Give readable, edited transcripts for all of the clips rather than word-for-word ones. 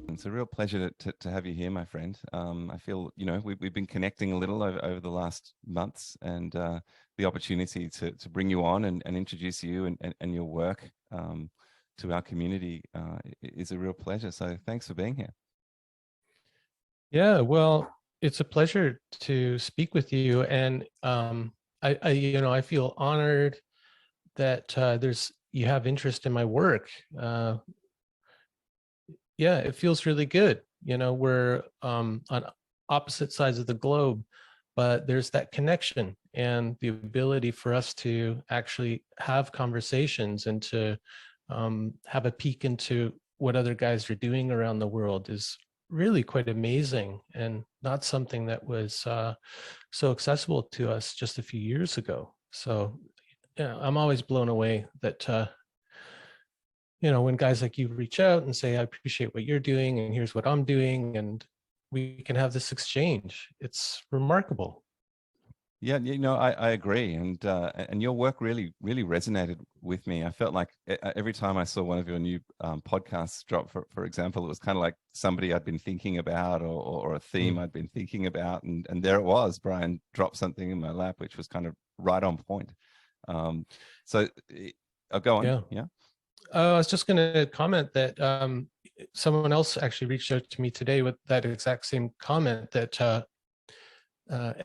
It's a real pleasure to have you here, my friend. I feel, we've been connecting a little over the last months, and the opportunity to bring you on and introduce you and your work to our community is a real pleasure. So thanks for being here. Yeah, well, it's a pleasure to speak with you, and I feel honored that you have interest in my work. Yeah, it feels really good. We're on opposite sides of the globe, but there's that connection and the ability for us to actually have conversations and to have a peek into what other guys are doing around the world is really quite amazing, and not something that was so accessible to us just a few years ago. So yeah, I'm always blown away that when guys like you reach out and say, I appreciate what you're doing and here's what I'm doing, and we can have this exchange. It's remarkable. Yeah, I agree, and your work really resonated with me. I felt like every time I saw one of your new podcasts drop, for example, it was kind of like somebody I'd been thinking about, or a theme I'd been thinking about, and there it was. Brian dropped something in my lap, which was kind of right on point. So I'll go on. Yeah. I was just going to comment that someone else actually reached out to me today with that exact same comment, that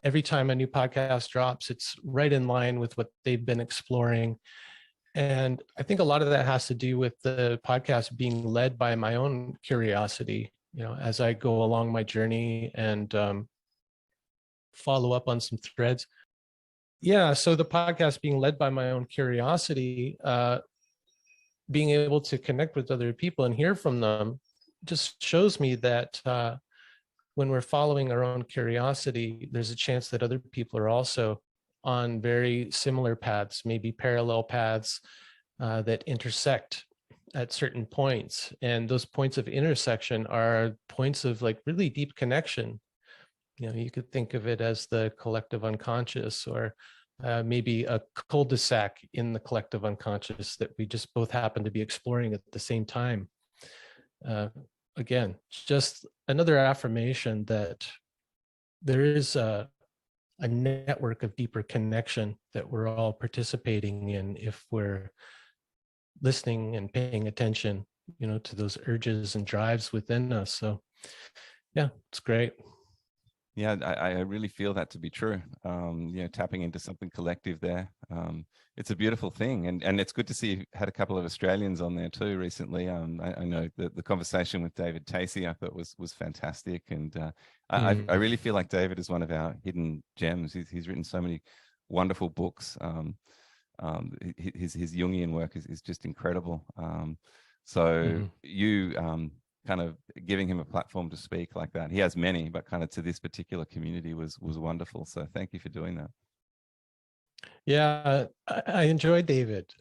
every time a new podcast drops, it's right in line with what they've been exploring. And I think a lot of that has to do with the podcast being led by my own curiosity, as I go along my journey and follow up on some threads. Yeah, so the podcast being led by my own curiosity, being able to connect with other people and hear from them just shows me that when we're following our own curiosity, there's a chance that other people are also on very similar paths, maybe parallel paths that intersect at certain points. And those points of intersection are points of like really deep connection. You could think of it as the collective unconscious, or maybe a cul-de-sac in the collective unconscious that we just both happen to be exploring at the same time. Again, just another affirmation that there is a network of deeper connection that we're all participating in if we're listening and paying attention, to those urges and drives within us. So yeah, it's great. Yeah, I really feel that to be true. Tapping into something collective there. It's a beautiful thing. And it's good to see you had a couple of Australians on there too recently. I know the conversation with David Tacey I thought was fantastic. And I really feel like David is one of our hidden gems. He's written so many wonderful books. His Jungian work is just incredible. So you kind of giving him a platform to speak like that. He has many, but kind of to this particular community was wonderful. So thank you for doing that. Yeah, I enjoy David.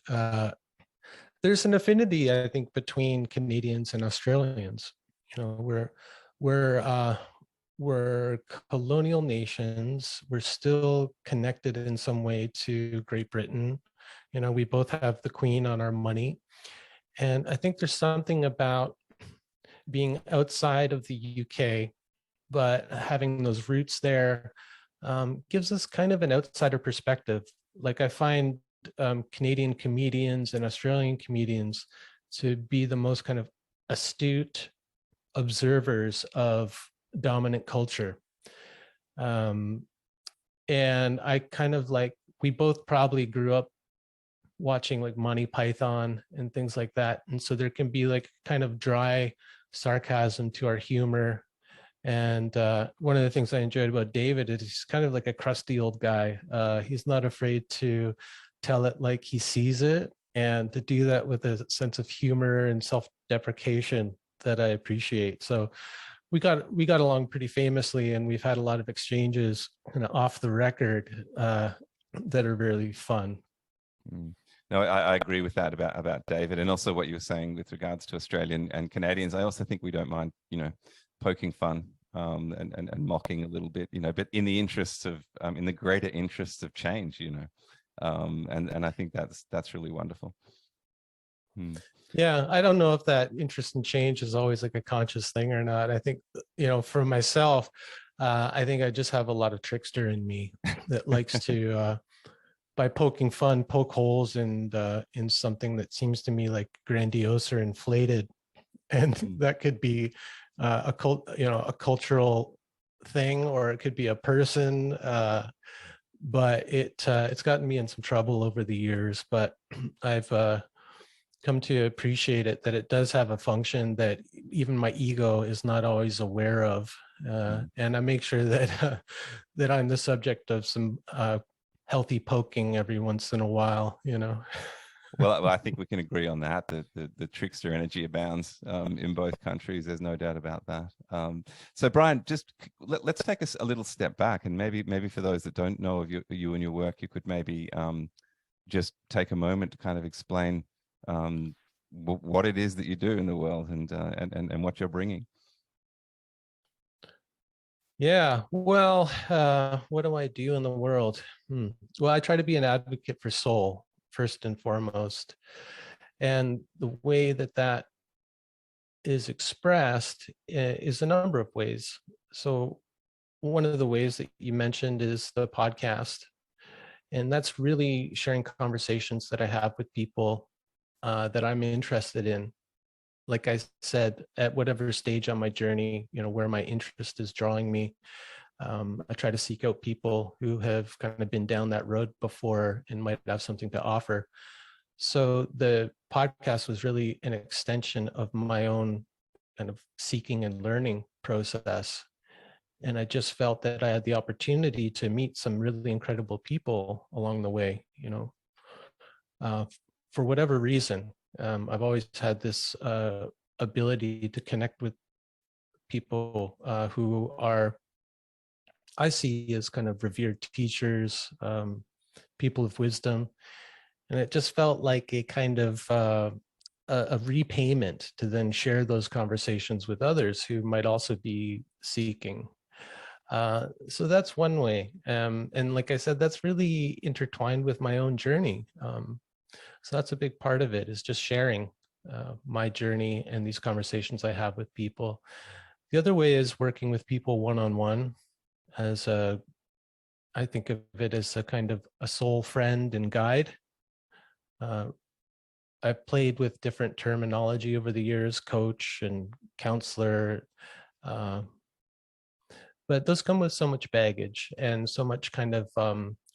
There's an affinity, I think, between Canadians and Australians. We're colonial nations. We're still connected in some way to Great Britain. We both have the Queen on our money. And I think there's something about being outside of the UK, but having those roots there gives us kind of an outsider perspective. Like I find Canadian comedians and Australian comedians to be the most kind of astute observers of dominant culture. And I kind of we both probably grew up watching like Monty Python and things like that. And so there can be like kind of dry sarcasm to our humor. And one of the things I enjoyed about David is he's kind of like a crusty old guy. He's not afraid to tell it like he sees it, and to do that with a sense of humor and self-deprecation that I appreciate. So we got along pretty famously, and we've had a lot of exchanges kind of off the record that are really fun. No, I agree with that about David, and also what you were saying with regards to Australian and Canadians. I also think we don't mind, poking fun and mocking a little bit, but in the interests of, in the greater interests of change, And I think that's really wonderful. Hmm. Yeah, I don't know if that interest in change is always like a conscious thing or not. I think, for myself, I think I just have a lot of trickster in me that likes to, by poking fun, poke holes in something that seems to me like grandiose or inflated, and Hmm. that could be a cultural thing, or it could be a person. But it's gotten me in some trouble over the years. But I've come to appreciate it, that it does have a function that even my ego is not always aware of, Hmm. and I make sure that that I'm the subject of some healthy poking every once in a while. Well, I think we can agree on that. The trickster energy abounds in both countries. There's no doubt about that. So, Brian, just let's take us a little step back, and maybe for those that don't know of you and your work, you could maybe just take a moment to kind of explain what it is that you do in the world, and what you're bringing. Yeah, well, what do I do in the world? Well, I try to be an advocate for soul first and foremost, and the way that that is expressed is a number of ways. So one of the ways that you mentioned is the podcast, and that's really sharing conversations that I have with people that I'm interested in. Like I said, at whatever stage on my journey, where my interest is drawing me, I try to seek out people who have kind of been down that road before and might have something to offer. So the podcast was really an extension of my own kind of seeking and learning process. And I just felt that I had the opportunity to meet some really incredible people along the way, uh, for whatever reason. I've always had this ability to connect with people who are, I see as kind of revered teachers, people of wisdom. And it just felt like a kind of a repayment to then share those conversations with others who might also be seeking. So that's one way. And like I said, that's really intertwined with my own journey. So that's a big part of it, is just sharing my journey and these conversations I have with people. The other way is working with people one-on-one, as a, I think of it as a kind of a soul friend and guide. Uh, I've played with different terminology over the years, coach and counselor, uh, but those come with so much baggage and so much kind of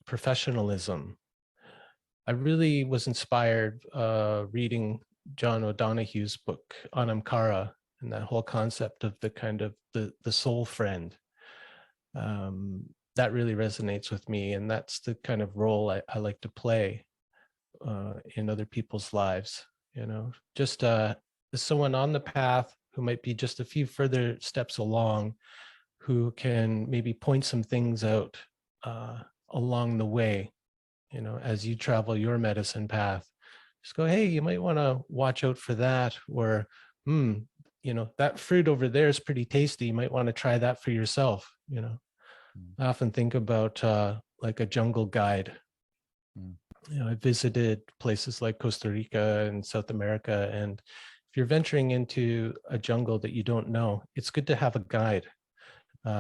professionalism. I really was inspired reading John O'Donoghue's book Anamkara, and that whole concept of the kind of the soul friend. That really resonates with me, and that's the kind of role I like to play in other people's lives. Just someone on the path who might be just a few further steps along, who can maybe point some things out along the way, as you travel your medicine path. Just go, hey, you might want to watch out for that, or that fruit over there is pretty tasty, you might want to try that for yourself. Mm. I often think about like a jungle guide. Mm. I visited places like Costa Rica and South America, and if you're venturing into a jungle that you don't know, it's good to have a guide,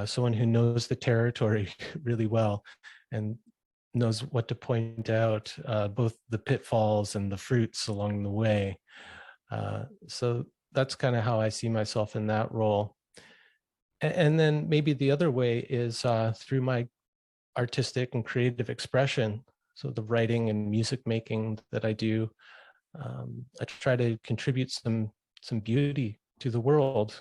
someone who knows the territory really well and knows what to point out, both the pitfalls and the fruits along the way. So that's kind of how I see myself in that role. And then maybe the other way is through my artistic and creative expression. So the writing and music making that I do, I try to contribute some beauty to the world.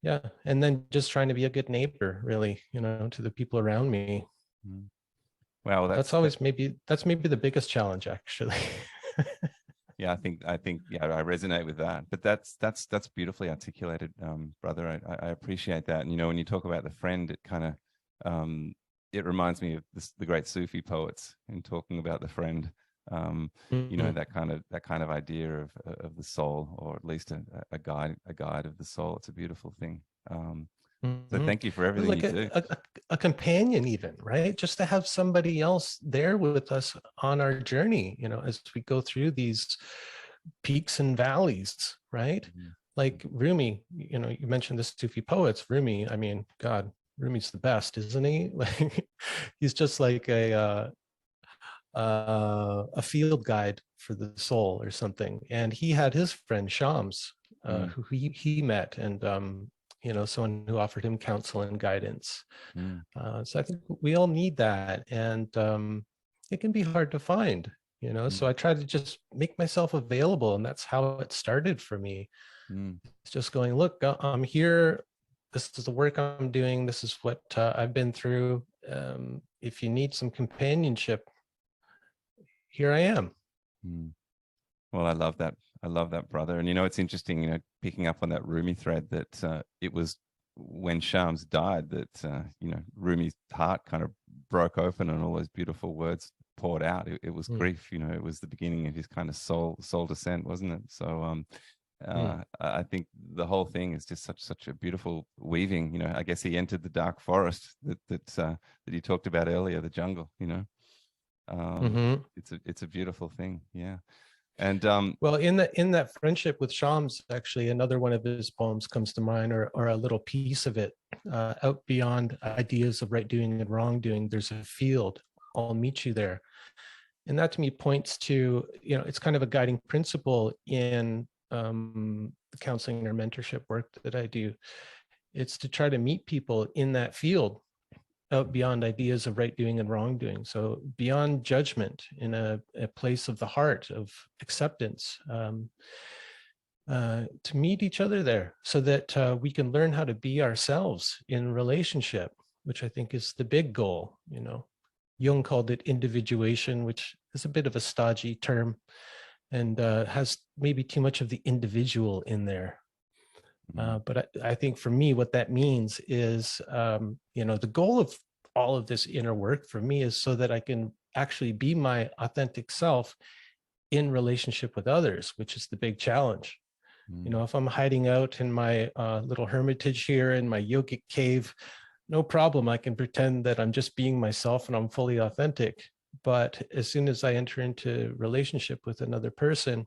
Yeah, and then just trying to be a good neighbor, really, to the people around me. Mm. Wow, That's that. always maybe the biggest challenge, actually. Yeah, I think yeah, I resonate with that. But that's beautifully articulated, brother. I appreciate that. And when you talk about the friend, it kind of it reminds me of the great Sufi poets in talking about the friend. Mhm. That kind of idea of the soul, or at least a guide of the soul. It's a beautiful thing. So Mhm. thank you for everything Like you do. a companion even, right? Just to have somebody else there with us on our journey, as we go through these peaks and valleys, right? Mhm. Like Rumi, you mentioned the Sufi poets. Rumi, I mean, God, Rumi's the best, isn't he? Like he's just like a field guide for the soul or something. And he had his friend Shams, Mm, who he met, and someone who offered him counsel and guidance. mm, So I think we all need that, and it can be hard to find. So mm, I try to just make myself available, and that's how it started for me. mm, It's just going, look, I'm here. This is the work I'm doing. This is what I've been through. If you need some companionship, here I am. mm. Well, I love that. I love that, brother. And it's interesting, picking up on that Rumi thread that it was when Shams died that Rumi's heart kind of broke open and all those beautiful words poured out. It was Mm, grief, it was the beginning of his kind of soul descent, wasn't it? So mm. I think the whole thing is just such a beautiful weaving. I guess he entered the dark forest that you talked about earlier, the jungle. Um, Mm-hmm. it's a beautiful thing. Yeah. And Well, in that friendship with Shams, actually, another one of his poems comes to mind, or a little piece of it. Out beyond ideas of right doing and wrongdoing, there's a field. I'll meet you there. And that to me points to, it's kind of a guiding principle in the counseling or mentorship work that I do. It's to try to meet people in that field, out beyond ideas of right doing and wrongdoing. So beyond judgment, in a place of the heart of acceptance, to meet each other there, so that we can learn how to be ourselves in relationship, which I think is the big goal. Jung called it individuation, which is a bit of a stodgy term, and has maybe too much of the individual in there. mm, But I think for me, what that means is, the goal of all of this inner work for me is so that I can actually be my authentic self in relationship with others, which is the big challenge. mm, If I'm hiding out in my little hermitage here in my yogic cave, no problem. I can pretend that I'm just being myself and I'm fully authentic. But as soon as I enter into relationship with another person,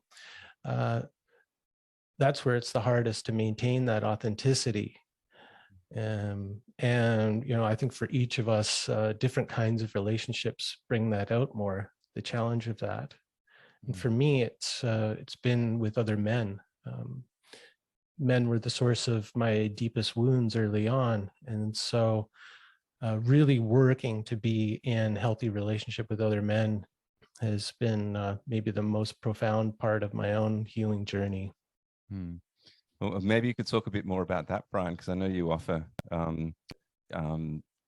uh, that's where it's the hardest to maintain that authenticity. And I think for each of us, different kinds of relationships bring that out more. The challenge of that, and mm, for me, it's been with other men. Men were the source of my deepest wounds early on, and so really working to be in healthy relationship with other men has been maybe the most profound part of my own healing journey. mm. Well, maybe you could talk a bit more about that, Brian, because I know you offer um,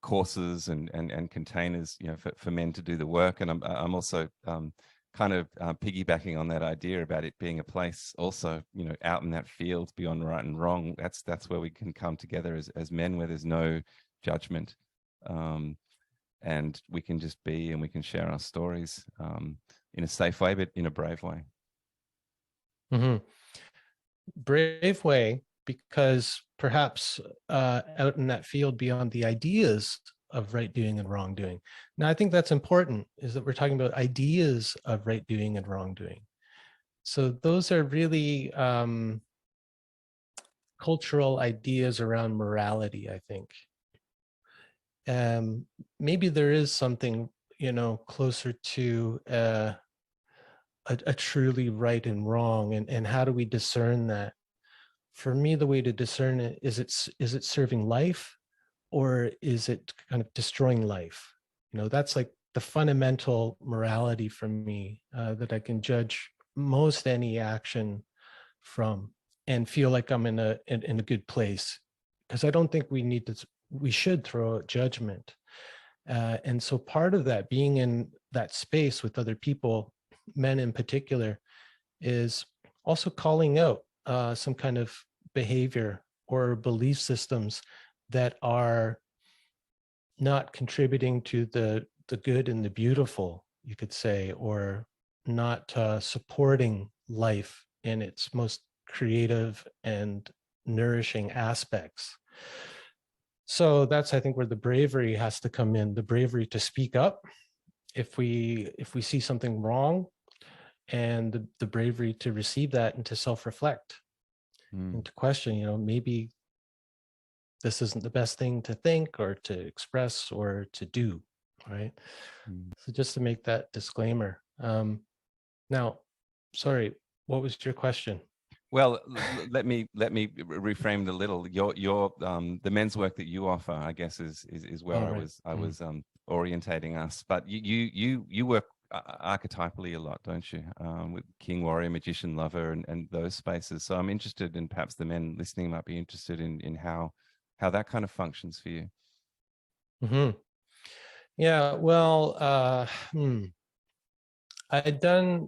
courses and containers, for men to do the work. And I'm also kind of piggybacking on that idea about it being a place also, out in that field beyond right and wrong. That's where we can come together as men, where there's no judgment. Um, and we can just be, and we can share our stories in a safe way, but in a brave way. Mhm. Brave way, because perhaps out in that field beyond the ideas of right doing and wrongdoing. Now, I think that's important, is that we're talking about ideas of right doing and wrongdoing. So those are really cultural ideas around morality, I think. Maybe there is something, closer to a truly right and wrong, and how do we discern that? For me, the way to discern it is it serving life, or is it kind of destroying life? That's like the fundamental morality for me, that I can judge most any action from, and feel like I'm in a good place, because I don't think we should throw out judgment. And so part of that, being in that space with other people, men in particular, is also calling out some kind of behavior or belief systems that are not contributing to the good and the beautiful, you could say, or not supporting life in its most creative and nourishing aspects. So that's, I think, where the bravery has to come in, the bravery to speak up if we see something wrong, and the bravery to receive that and to self-reflect Mm, and to question, maybe this isn't the best thing to think or to express or to do, right? mm. So just to make that disclaimer. Now, sorry, what was your question? Well, let me reframe it a little. Your the men's work that you offer, I guess, is where All I right. was orientating us. But you work archetypally a lot, don't you? With king, warrior, magician, lover, and those spaces. So I'm interested in, perhaps the men listening might be interested in how that kind of functions for you. Mm-hmm. Yeah, well, I had done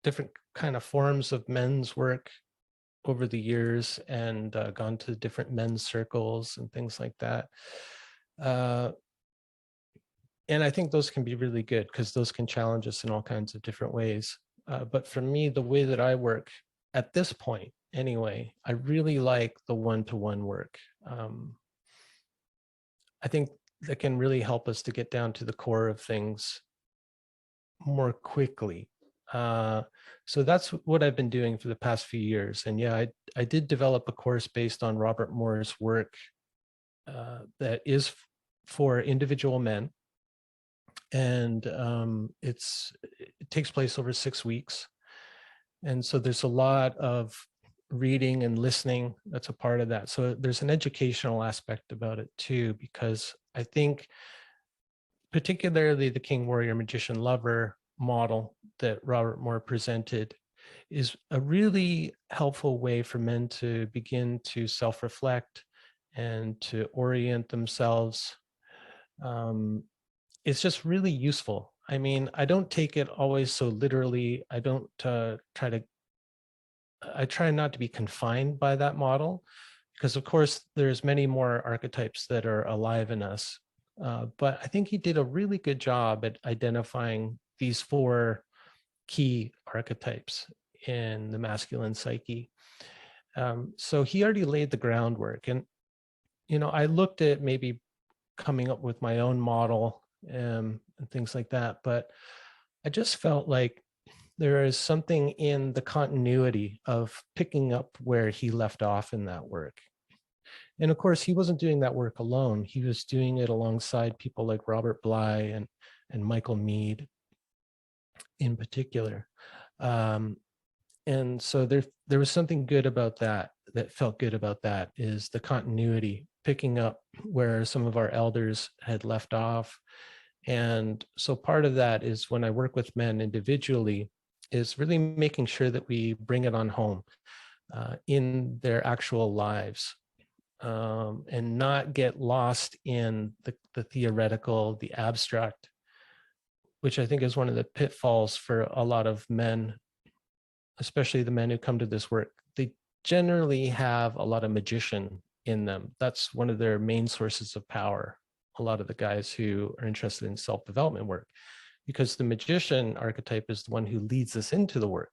different kind of forms of men's work over the years, and gone to different men's circles and things like that. Uh, and I think those can be really good because those can challenge us in all kinds of different ways. But for me, the way that I work at this point, anyway, I really like the one-to-one work. I think that can really help us to get down to the core of things more quickly. So that's what I've been doing for the past few years. And yeah, I did develop a course based on Robert Moore's work that is for individual men. And it takes place over 6 weeks. And so there's a lot of reading and listening that's a part of that. So there's an educational aspect about it too, because I think particularly the king, warrior, magician, lover model that Robert Moore presented is a really helpful way for men to begin to self-reflect and to orient themselves. It's just really useful. I mean, I don't take it always so literally. I don't I try not to be confined by that model, because of course there's many more archetypes that are alive in us. But I think he did a really good job at identifying these 4 key archetypes in the masculine psyche. So he already laid the groundwork. And, I looked at maybe coming up with my own model and things like that. But I just felt like there is something in the continuity of picking up where he left off in that work. And of course, he wasn't doing that work alone. He was doing it alongside people like Robert Bly and Michael Mead in particular. Um, and so there was something good about that, that felt good about that, is the continuity, picking up where some of our elders had left off. And so part of that is, when I work with men individually, is really making sure that we bring it on home in their actual lives, and not get lost in the theoretical, the abstract, which I think is one of the pitfalls for a lot of men, especially the men who come to this work. They generally have a lot of magician in them. That's one of their main sources of power, a lot of the guys who are interested in self-development work, because the magician archetype is the one who leads us into the work.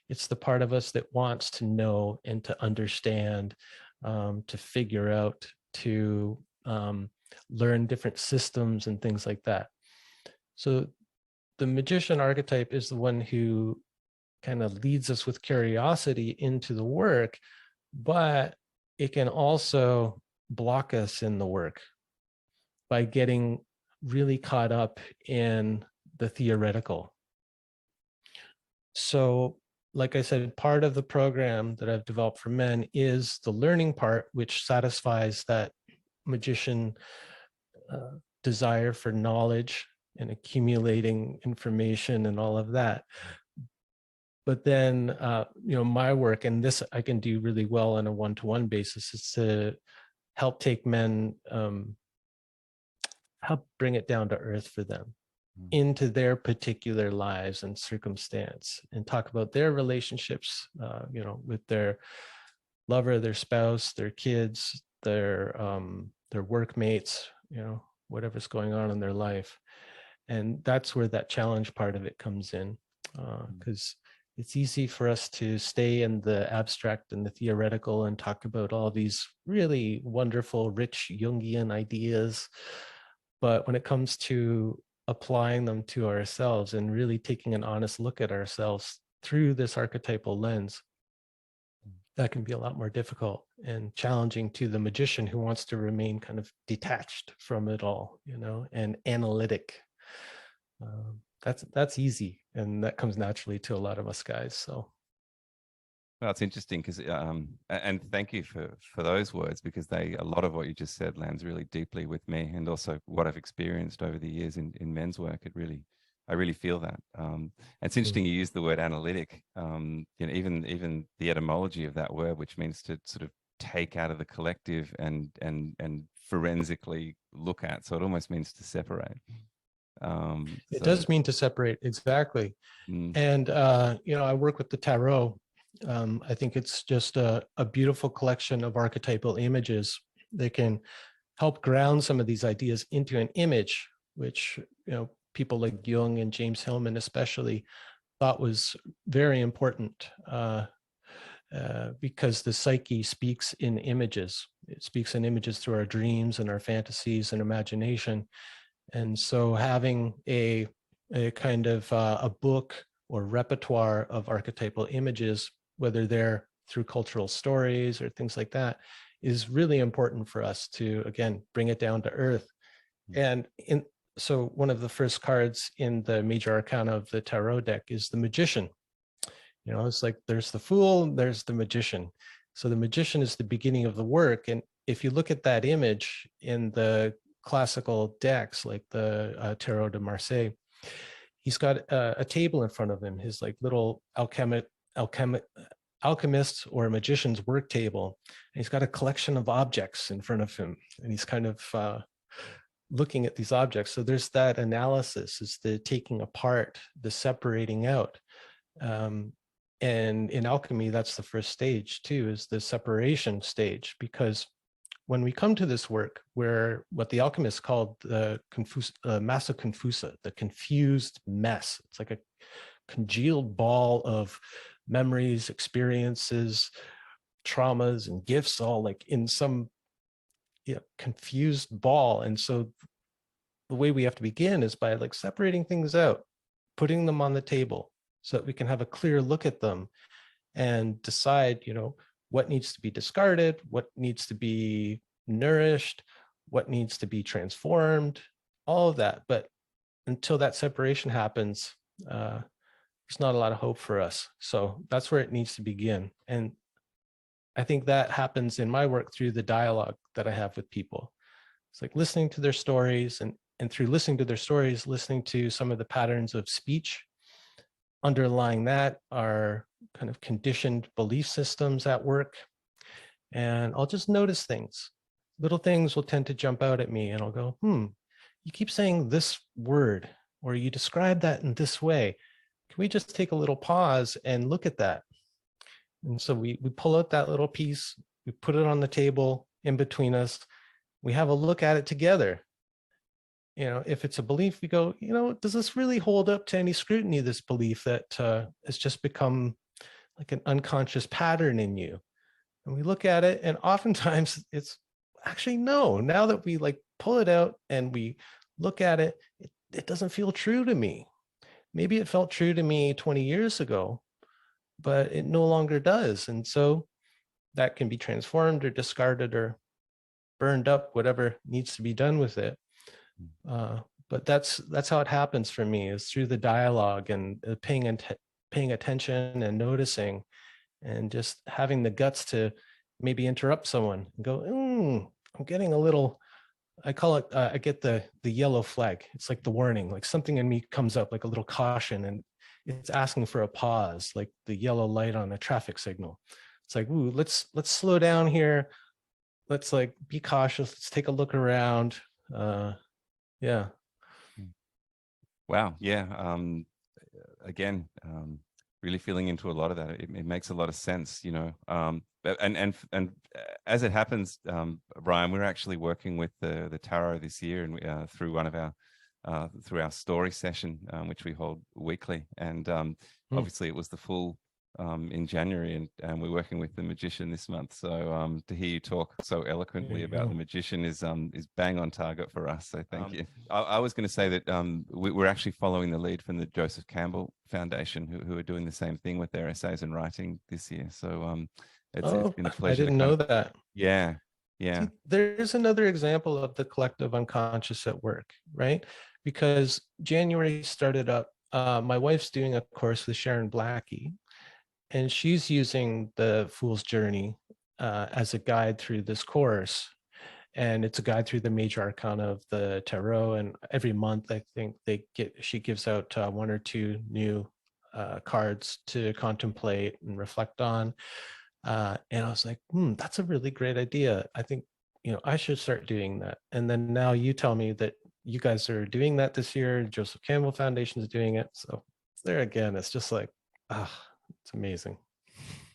It's the part of us that wants to know and to understand, to figure out, to learn different systems and things like that. So the magician archetype is the one who kind of leads us with curiosity into the work, but it can also block us in the work by getting really caught up in the theoretical. So, like I said, part of the program that I've developed for men is the learning part, which satisfies that magician uh, desire for knowledge and accumulating information and all of that. But then, my work, and this I can do really well on a one-to-one basis, is to help take men, help bring it down to earth for them, Mm, into their particular lives and circumstance, and talk about their relationships, with their lover, their spouse, their kids, their workmates, whatever's going on in their life. And that's where that challenge part of it comes in, mm, because it's easy for us to stay in the abstract and the theoretical and talk about all these really wonderful, rich Jungian ideas. But when it comes to applying them to ourselves and really taking an honest look at ourselves through this archetypal lens, that can be a lot more difficult and challenging to the magician who wants to remain kind of detached from it all, and analytic. That's easy, and that comes naturally to a lot of us guys. So well, it's interesting because, and thank you for those words, because a lot of what you just said lands really deeply with me, and also what I've experienced over the years in men's work. I really feel that. It's interesting you use the word analytic. Even the etymology of that word, which means to sort of take out of the collective and forensically look at. So it almost means to separate. It does mean to separate, exactly. And I work with the tarot. I think it's just a beautiful collection of archetypal images that can help ground some of these ideas into an image, which people like Jung and James Hillman especially thought was very important, because the psyche speaks in images. It speaks in images through our dreams and our fantasies and imagination. And so having a kind of a book or repertoire of archetypal images, whether they're through cultural stories or things like that, is really important for us to, again, bring it down to earth. And so one of the first cards in the major arcana of the tarot deck is the magician. It's like there's the fool, there's the magician. So the magician is the beginning of the work. And if you look at that image in the classical decks, like the Tarot de Marseille, he's got a table in front of him, his like little alchemist or a magician's work table. And he's got a collection of objects in front of him. And he's kind of looking at these objects. So there's that analysis, is the taking apart, the separating out. And in alchemy, that's the first stage too, is the separation stage, because when we come to this work, where what the alchemists called the massa confusa, the confused mess, it's like a congealed ball of memories, experiences, traumas, and gifts, all like in some confused ball. And so the way we have to begin is by like separating things out, putting them on the table so that we can have a clear look at them and decide, what needs to be discarded, what needs to be nourished, what needs to be transformed, all of that. But until that separation happens, there's not a lot of hope for us. So that's where it needs to begin. And I think that happens in my work through the dialogue that I have with people. It's like listening to their stories, and through listening to their stories, listening to some of the patterns of speech. Underlying that are kind of conditioned belief systems at work. And I'll just notice things. Little things will tend to jump out at me, and I'll go, you keep saying this word, or you describe that in this way. Can we just take a little pause and look at that? And so we pull out that little piece, we put it on the table in between us, we have a look at it together. If it's a belief, we go, does this really hold up to any scrutiny, this belief that has just become like an unconscious pattern in you? And we look at it, and oftentimes it's actually no. Now that we like pull it out and we look at it, it doesn't feel true to me. Maybe it felt true to me 20 years ago, but it no longer does. And so that can be transformed or discarded or burned up, whatever needs to be done with it. But that's how it happens for me, is through the dialogue and paying attention and noticing, and just having the guts to maybe interrupt someone and go, I'm getting a little, I call it, I get the yellow flag. It's like the warning, like something in me comes up, like a little caution, and it's asking for a pause, like the yellow light on a traffic signal. It's like, let's slow down here. Let's like be cautious. Let's take a look around. Yeah. Wow. Yeah. Again, really feeling into a lot of that. It makes a lot of sense, and as it happens, Brian, we're actually working with the tarot this year, and through one of our through our story session, which we hold weekly. And Mm. obviously it was the full in January, and we're working with the magician this month. So to hear you talk so There eloquently you about the go. magician is bang on target for us. So thank you. I was going to say that we're actually following the lead from the Joseph Campbell Foundation, who are doing the same thing with their essays and writing this year. So it's Oh, been a I pleasure to didn't kind know of, that. yeah, yeah. See, there's another example of the collective unconscious at work, right? Because January started up, my wife's doing a course with Sharon Blackie, and she's using the Fool's Journey as a guide through this course. And it's a guide through the major arcana of the tarot. And every month, I think she gives out one or two new cards to contemplate and reflect on. And I was like, that's a really great idea. I think, I should start doing that. And then now you tell me that you guys are doing that this year. Joseph Campbell Foundation is doing it. So there again, it's just like, it's amazing.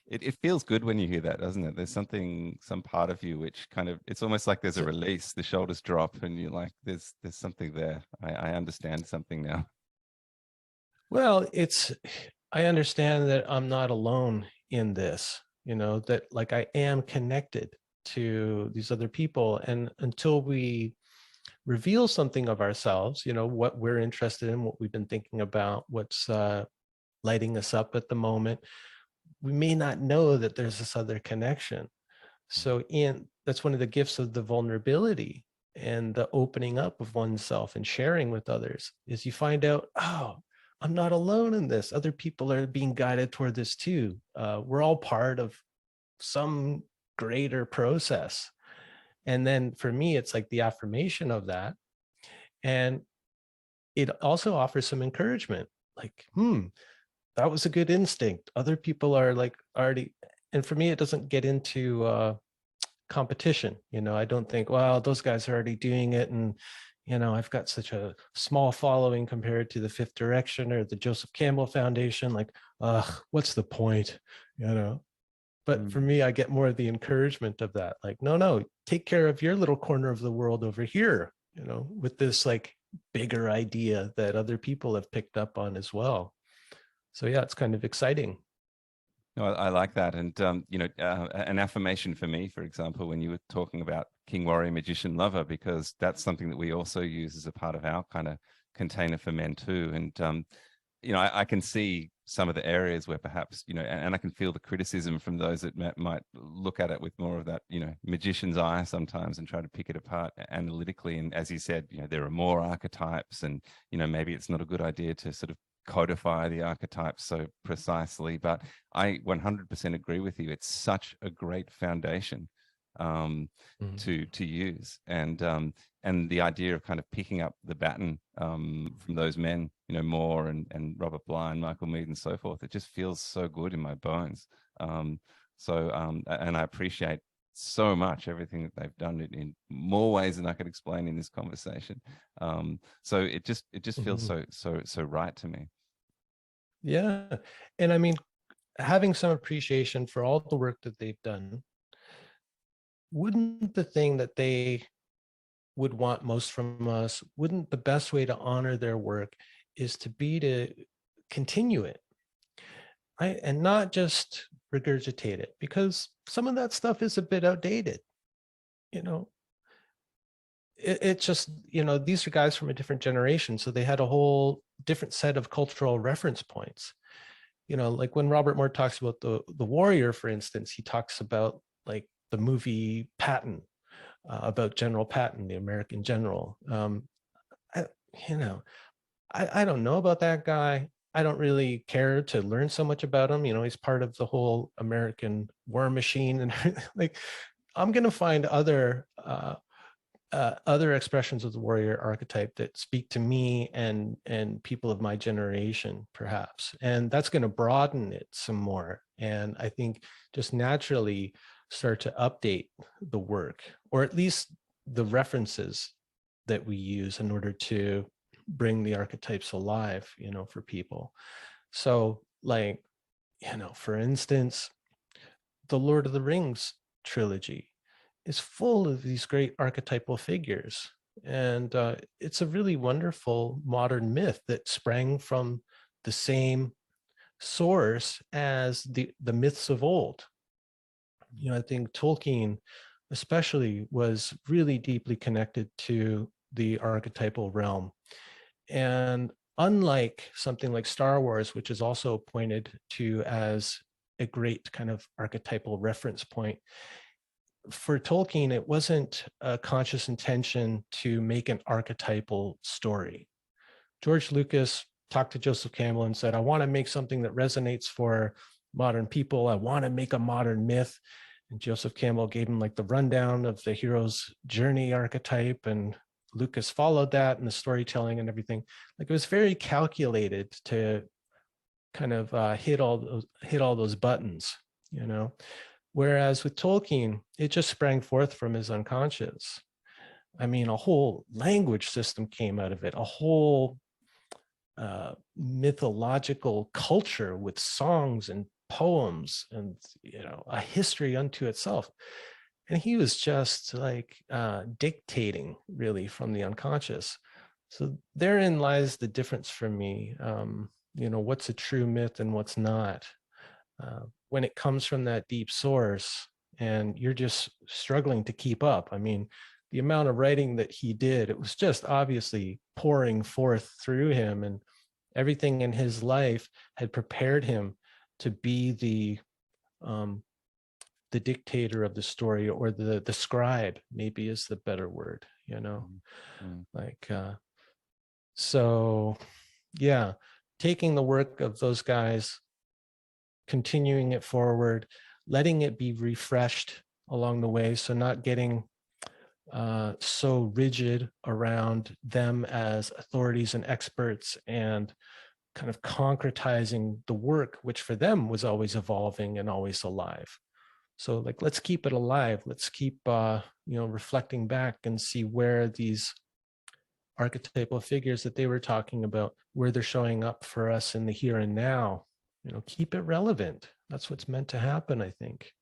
It feels good when you hear that, doesn't it? There's something, some part of you which kind of, it's almost like there's a So, release, the shoulders drop and you're like, there's something there. I understand something now. well, I understand that I'm not alone in this, that like I am connected to these other people. And until we reveal something of ourselves, what we're interested in, what we've been thinking about, what's lighting us up at the moment, we may not know that there's this other connection. So that's one of the gifts of the vulnerability and the opening up of oneself and sharing with others is you find out, oh, I'm not alone in this. Other people are being guided toward this too. We're all part of some greater process. And then for me, it's like the affirmation of that. And it also offers some encouragement, like, that was a good instinct. Other people are like already, and for me, it doesn't get into competition. I don't think, well, those guys are already doing it. And, I've got such a small following compared to the Fifth Direction or the Joseph Campbell Foundation. Like, what's the point? But for Mm. me, I get more of the encouragement of that. Like, no, take care of your little corner of the world over here, with this like bigger idea that other people have picked up on as well. So yeah, it's kind of exciting. No, I like that. And, an affirmation for me, for example, when you were talking about King, Warrior, Magician, Lover, because that's something that we also use as a part of our kind of container for men too. And, I can see some of the areas where perhaps, and I can feel the criticism from those that might look at it with more of that, magician's eye sometimes and try to pick it apart analytically. And as you said, there are more archetypes and, maybe it's not a good idea to sort of codify the archetypes so precisely, but I 100% agree with you. It's such a great foundation to use, and the idea of kind of picking up the baton from those men, Moore and Robert Bly and Michael Mead and so forth. It just feels so good in my bones. And I appreciate so much everything that they've done in more ways than I could explain in this conversation. So it just feels so right to me. Yeah. And I mean, having some appreciation for all the work that they've done, wouldn't the thing that they would want most from us, wouldn't the best way to honor their work is to continue it, right? And not just regurgitate it, because some of that stuff is a bit outdated. You know, it's just, these are guys from a different generation. So they had a whole different set of cultural reference points. Like when Robert Moore talks about the warrior, for instance, he talks about like the movie Patton, about General Patton, the American general. I, you know, I don't know about that guy. I don't really care to learn so much about him. He's part of the whole American war machine, and like I'm gonna find other expressions of the warrior archetype that speak to me and people of my generation, perhaps, and that's going to broaden it some more. And I think just naturally start to update the work, or at least the references that we use in order to bring the archetypes alive, for people. So, like, for instance, the Lord of the Rings trilogy is full of these great archetypal figures. And it's a really wonderful modern myth that sprang from the same source as the myths of old. I think Tolkien especially was really deeply connected to the archetypal realm. And unlike something like Star Wars, which is also pointed to as a great kind of archetypal reference point, for Tolkien, it wasn't a conscious intention to make an archetypal story. George Lucas talked to Joseph Campbell and said, I want to make something that resonates for modern people. I want to make a modern myth. And Joseph Campbell gave him like the rundown of the hero's journey archetype, and Lucas followed that and the storytelling and everything. Like, it was very calculated to kind of hit all those buttons, you know. Whereas with Tolkien, it just sprang forth from his unconscious. I mean, a whole language system came out of it, a whole mythological culture with songs and poems and, a history unto itself. And he was just like dictating really from the unconscious. So therein lies the difference for me. What's a true myth and what's not. When it comes from that deep source and you're just struggling to keep up. I mean, the amount of writing that he did, it was just obviously pouring forth through him, and everything in his life had prepared him to be the dictator of the story, or the scribe, maybe is the better word, Mm. like so yeah, taking the work of those guys, continuing it forward, letting it be refreshed along the way. So not getting so rigid around them as authorities and experts, and kind of concretizing the work, which for them was always evolving and always alive. So like, let's keep it alive. Let's keep, reflecting back and see where these archetypal figures that they were talking about, where they're showing up for us in the here and now. Keep it relevant. That's what's meant to happen, I think.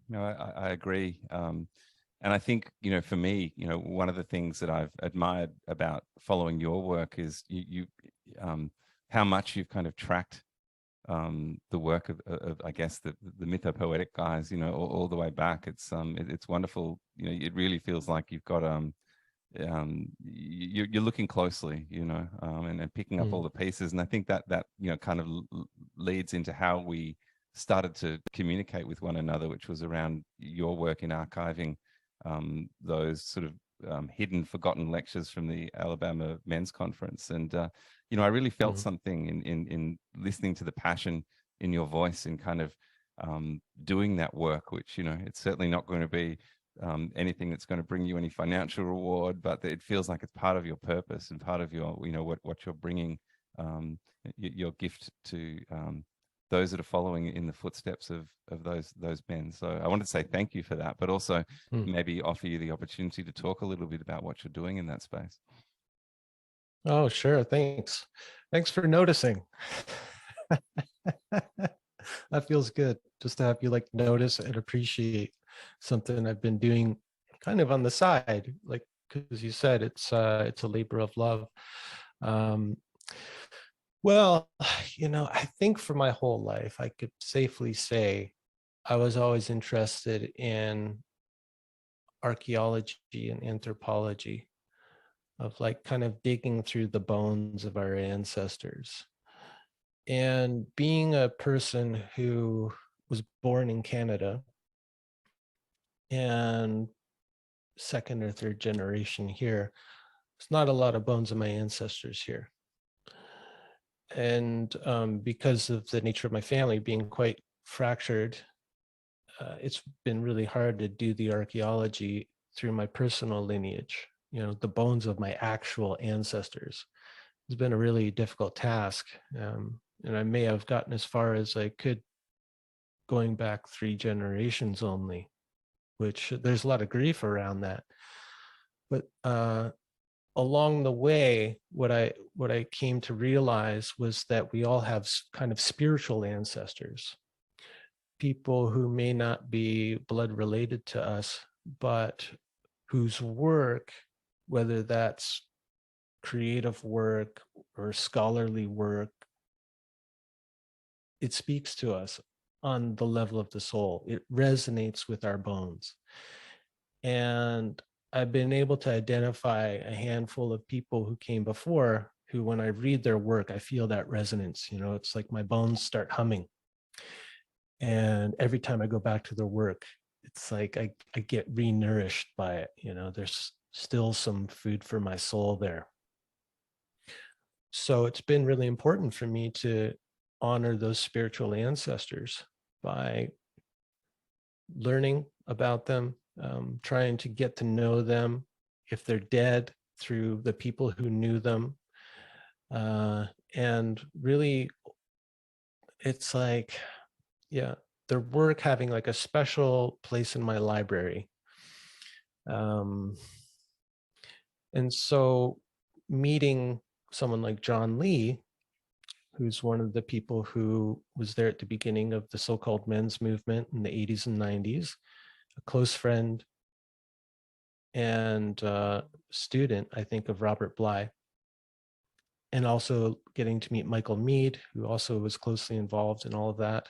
No, I agree. And I think, for me, one of the things that I've admired about following your work is how much you've kind of tracked the work of I guess the mythopoetic guys, all the way back. It's wonderful. It really feels like you've got you're looking closely, and picking up all the pieces. And I think that kind of leads into how we started to communicate with one another, which was around your work in archiving those sort of hidden, forgotten lectures from the Alabama Men's Conference. And I really felt something in listening to the passion in your voice in kind of doing that work, which it's certainly not going to be anything that's going to bring you any financial reward, but it feels like it's part of your purpose and part of your what you're bringing, your gift to those that are following in the footsteps of those men. So I wanted to say thank you for that, but also maybe offer you the opportunity to talk a little bit about what you're doing in that space. Oh, sure. Thanks for noticing. That feels good, just to have you like notice and appreciate something I've been doing kind of on the side, like, because you said it's a labor of love. Well, I think for my whole life, I could safely say I was always interested in archaeology and anthropology, of like kind of digging through the bones of our ancestors. And being a person who was born in Canada and second or third generation here, there's not a lot of bones of my ancestors here. And because of the nature of my family being quite fractured, it's been really hard to do the archaeology through my personal lineage, the bones of my actual ancestors. It's been a really difficult task. And I may have gotten as far as I could going back 3 generations only, which there's a lot of grief around that. But along the way, what I came to realize was that we all have kind of spiritual ancestors, people who may not be blood related to us, but whose work whether that's creative work or scholarly work, it speaks to us on the level of the soul. It resonates with our bones. And I've been able to identify a handful of people who came before who, when I read their work, I feel that resonance. It's like my bones start humming. And every time I go back to their work, it's like I get re-nourished by it. There's still some food for my soul there. So it's been really important for me to honor those spiritual ancestors by learning about them, trying to get to know them, if they're dead, through the people who knew them. And really, it's like, yeah, their work having like a special place in my library. And so meeting someone like John Lee, who's one of the people who was there at the beginning of the so-called men's movement in the 80s and 90s, a close friend and student, I think, of Robert Bly, and also getting to meet Michael Mead, who also was closely involved in all of that,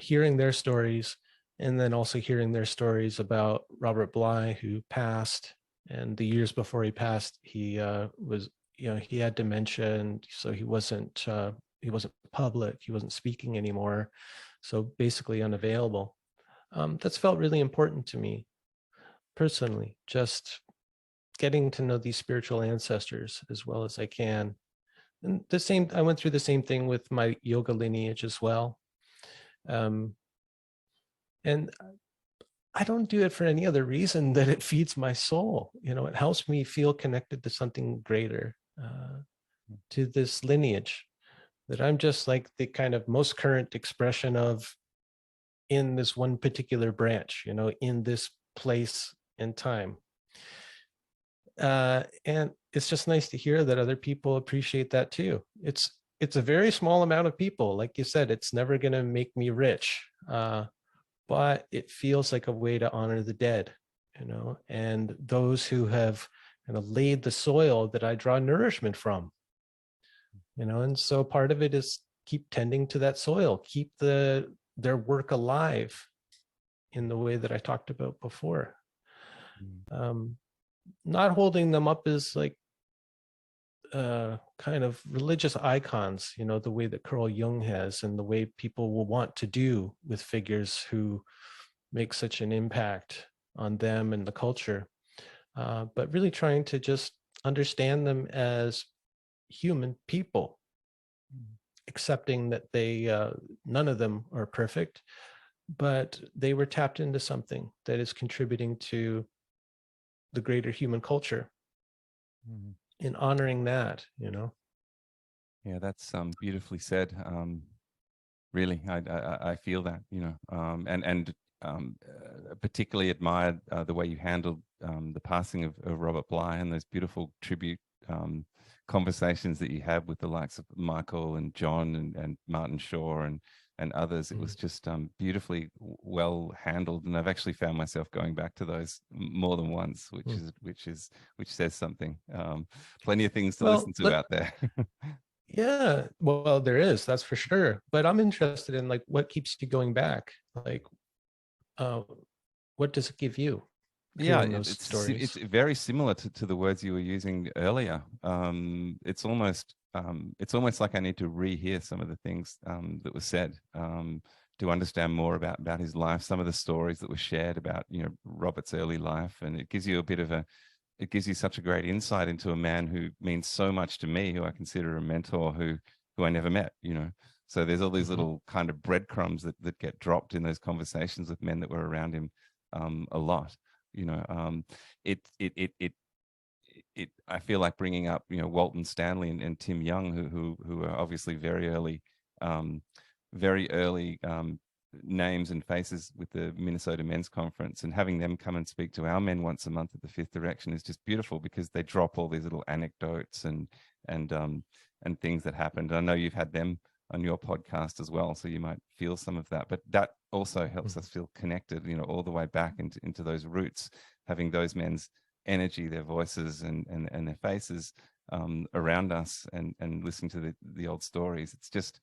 hearing their stories, and then also hearing their stories about Robert Bly, who passed. And the years before he passed, he he had dementia, and so he wasn't public, he wasn't speaking anymore, so basically unavailable. That's felt really important to me personally, just getting to know these spiritual ancestors as well as I can. And I went through the same thing with my yoga lineage as well. And I don't do it for any other reason that it feeds my soul. It helps me feel connected to something greater, to this lineage that I'm just like the kind of most current expression of in this one particular branch, in this place and time. And it's just nice to hear that other people appreciate that too. It's a very small amount of people. Like you said, it's never going to make me rich, but it feels like a way to honor the dead, and those who have kind of laid the soil that I draw nourishment from, and so part of it is keep tending to that soil, keep their work alive in the way that I talked about before. Not holding them up as like kind of religious icons, the way that Carl Jung has, and the way people will want to do with figures who make such an impact on them and the culture, but really trying to just understand them as human people, accepting that none of them are perfect, but they were tapped into something that is contributing to the greater human culture, in honoring that. Yeah, that's beautifully said. Really, I feel that, and particularly admired the way you handled the passing of Robert Bly, and those beautiful tribute conversations that you had with the likes of Michael and John and Martin Shaw and others. It was just beautifully well handled, and I've actually found myself going back to those more than once, which says something. Plenty of things to listen to out there. Yeah, well, there is, that's for sure. But I'm interested in like what keeps you going back. Like, what does it give you? Yeah, Hearing those it's stories. very similar to the words you were using earlier. It's almost like I need to rehear some of the things that were said, to understand more about his life, some of the stories that were shared about Robert's early life, and it gives you it gives you such a great insight into a man who means so much to me, who I consider a mentor, who I never met. So there's all these little kind of breadcrumbs that get dropped in those conversations with men that were around him a lot. I feel like bringing up Walton Stanley and Tim Young, who are obviously very early names and faces with the Minnesota Men's Conference, and having them come and speak to our men once a month at the Fifth Direction is just beautiful, because they drop all these little anecdotes and things that happened. I know you've had them on your podcast as well, so you might feel some of that, but that also helps us feel connected, all the way back into those roots, having those men's energy, their voices and their faces around us, and listening to the old stories. It's just,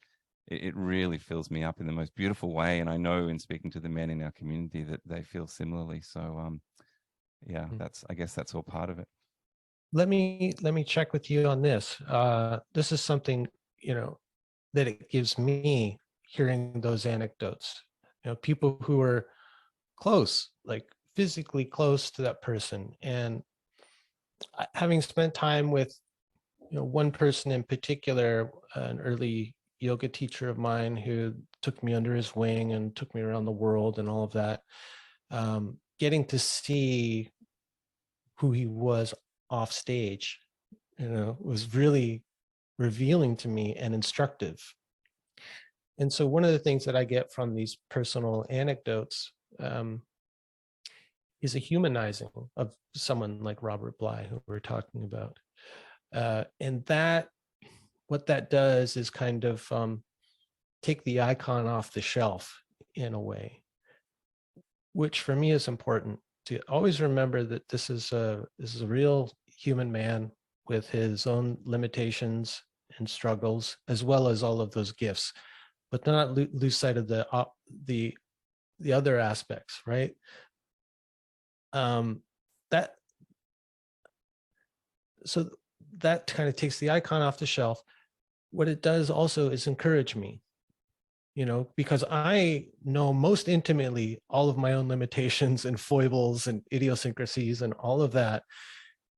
it really fills me up in the most beautiful way. And I know in speaking to the men in our community that they feel similarly. So yeah, I guess that's all part of it. Let me check with you on this. This is something, that it gives me hearing those anecdotes. People who are close, like physically close to that person. And having spent time with, one person in particular, an early yoga teacher of mine who took me under his wing and took me around the world and all of that, getting to see who he was off stage, was really revealing to me and instructive. And so one of the things that I get from these personal anecdotes is a humanizing of someone like Robert Bly, who we're talking about. And that, what that does is kind of take the icon off the shelf in a way, which for me is important to always remember that this is a real human man with his own limitations and struggles, as well as all of those gifts, but not lose sight of the other aspects, right? That so that kind of takes the icon off the shelf. What it does also is encourage me, because I know most intimately all of my own limitations and foibles and idiosyncrasies and all of that.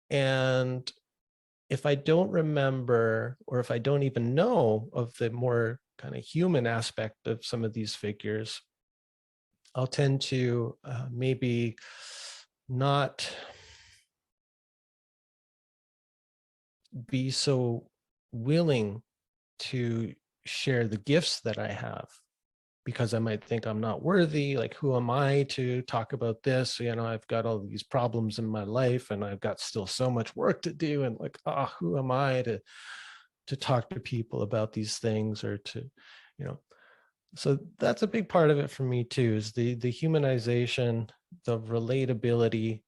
And if I don't remember, or if I don't even know of the more kind of human aspect of some of these figures, I'll tend to maybe not be so willing to share the gifts that I have, because I might think I'm not worthy. Like, who am I to talk about this? I've got all these problems in my life and I've got still so much work to do. And like, who am I to talk to people about these things, or to, so that's a big part of it for me too, is the humanization, the relatability.